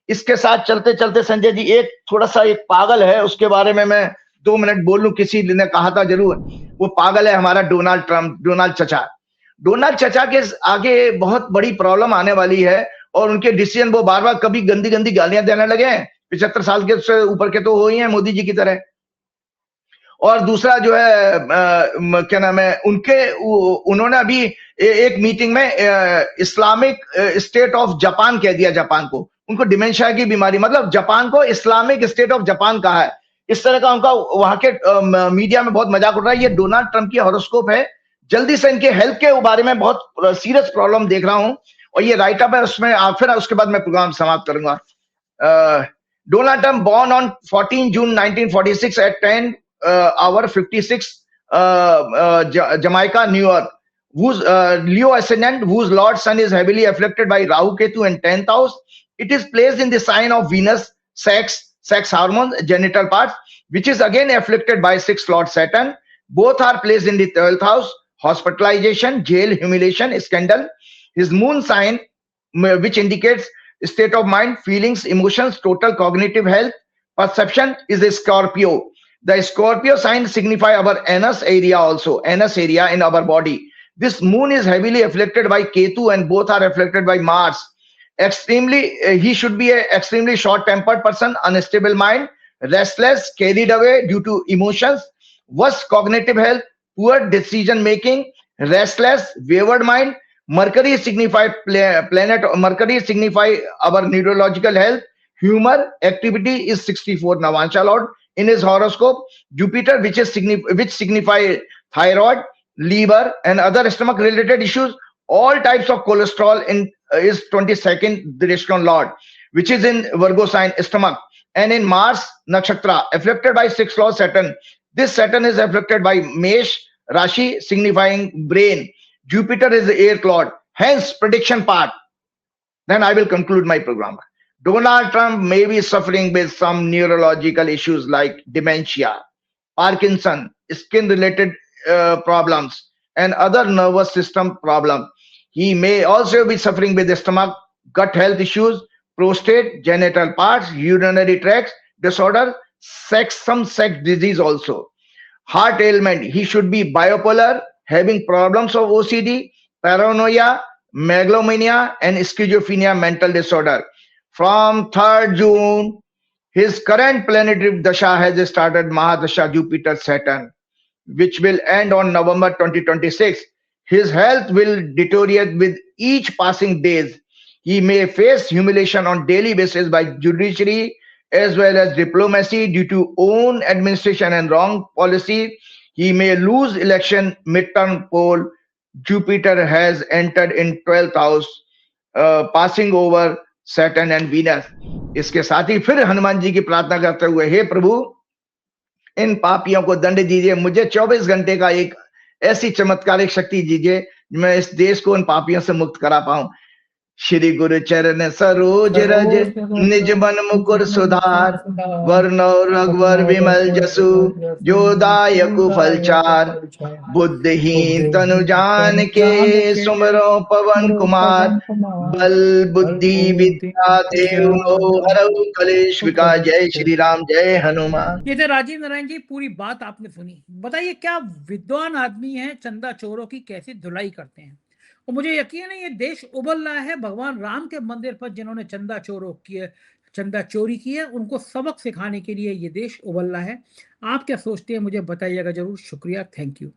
इसके साथ चलते चलते संजय जी, एक थोड़ा सा एक पागल है, उसके बारे में मैं 2 मिनट बोल लूं। किसी ने कहा था जरूर, वो पागल है हमारा डोनाल्ड ट्रंप, डोनाल्ड चचा। डोनाल्ड चचा के आगे बहुत बड़ी प्रॉब्लम आने वाली है और उनके डिसीजन, वो बार बार कभी गंदी गंदी गालियां देने लगे हैं। 75 साल के से ऊपर के तो हो ही हैं मोदी जी की तरह। और दूसरा जो है क्या नाम है उनके, उन्होंने अभी एक मीटिंग में इस्लामिक स्टेट ऑफ जापान कह दिया जापान को। उनको डिमेंशिया की बीमारी, मतलब जापान को इस्लामिक स्टेट ऑफ जापान कहा है। इस तरह का उनका वहां के मीडिया में बहुत मजाक उड़ रहा है। ये डोनाल्ड ट्रंप की हॉरोस्कोप है। जल्दी से इनके हेल्थ के बारे में बहुत सीरियस प्रॉब्लम देख रहा हूं और ये राइट अप है उसमें। फिर उसके बाद मैं प्रोग्राम समाप्त करूंगा। Donald Trump, born on 14 June 1946 at 10 hour 56 Jamaica, New York, whose Leo ascendant, whose Lord Sun is heavily afflicted by Rahu Ketu in 10th house. It is placed in the sign of Venus, sex hormones, genital parts, which is again afflicted by 6th Lord Saturn. Both are placed in the 12th house, hospitalization, jail, humiliation, scandal. His moon sign, which indicates state of mind, feelings, emotions, total cognitive health, perception, is a Scorpio. The Scorpio sign signify our anus area also, anus area in our body. This moon is heavily afflicted by Ketu and both are afflicted by Mars. He should be an extremely short-tempered person, unstable mind, restless, carried away due to emotions, worse cognitive health, poor decision making, restless, wayward mind. Mercury signify planet. Mercury signify our neurological health. Humor, activity is 64 Navansha Lord in his horoscope. Jupiter, which signify thyroid, liver, and other stomach related issues. All types of cholesterol is 22nd Drishton Lord, which is in Virgo sign, stomach, and in Mars nakshatra, afflicted by 6th Lord Saturn. This Saturn is afflicted by Mesh Rashi, signifying brain. Jupiter is the air cloud, hence prediction part. Then I will conclude my program. Donald Trump may be suffering with some neurological issues like dementia, Parkinson, skin-related problems, and other nervous system problems. He may also be suffering with stomach, gut health issues, prostate, genital parts, urinary tract disorder, some sex disease also. Heart ailment, he should be bipolar, having problems of OCD, paranoia, megalomania, and schizophrenia mental disorder. From 3rd June, his current planetary dasha has started, Mahadasha Jupiter Saturn, which will end on November 2026. His health will deteriorate with each passing days. He may face humiliation on daily basis by judiciary as well as diplomacy due to own administration and wrong policy. He may lose election midterm poll. Jupiter has entered in 12th house, passing over Saturn and Venus. इसके साथ ही फिर हनुमान जी की प्रार्थना करते हुए, हे प्रभु इन पापियों को दंड दीजिए, मुझे 24 घंटे का एक ऐसी चमत्कारिक शक्ति दीजिए मैं इस देश को इन पापियों से मुक्त करा पाऊं। श्री गुरु चरण सरोज रज निज मन मुकुर सुधार, वर्ण रघुवर विमल जसु जो दायक फलचार। बुद्धिहीन तनु जान के सुमरो पवन कुमार, बल बुद्धि विद्या देहु हरऊ कलेश विकार। जय श्री राम, जय हनुमान। ये थे राजीव नारायण जी, पूरी बात आपने सुनी। बताइए क्या विद्वान आदमी है, चंदा चोरों की कैसी धुलाई करते हैं। और मुझे यकीन है ये देश उबल रहा है। भगवान राम के मंदिर पर जिन्होंने चंदा चोरी की है उनको सबक सिखाने के लिए ये देश उबल रहा है। आप क्या सोचते हैं मुझे बताइएगा जरूर। शुक्रिया, थैंक यू।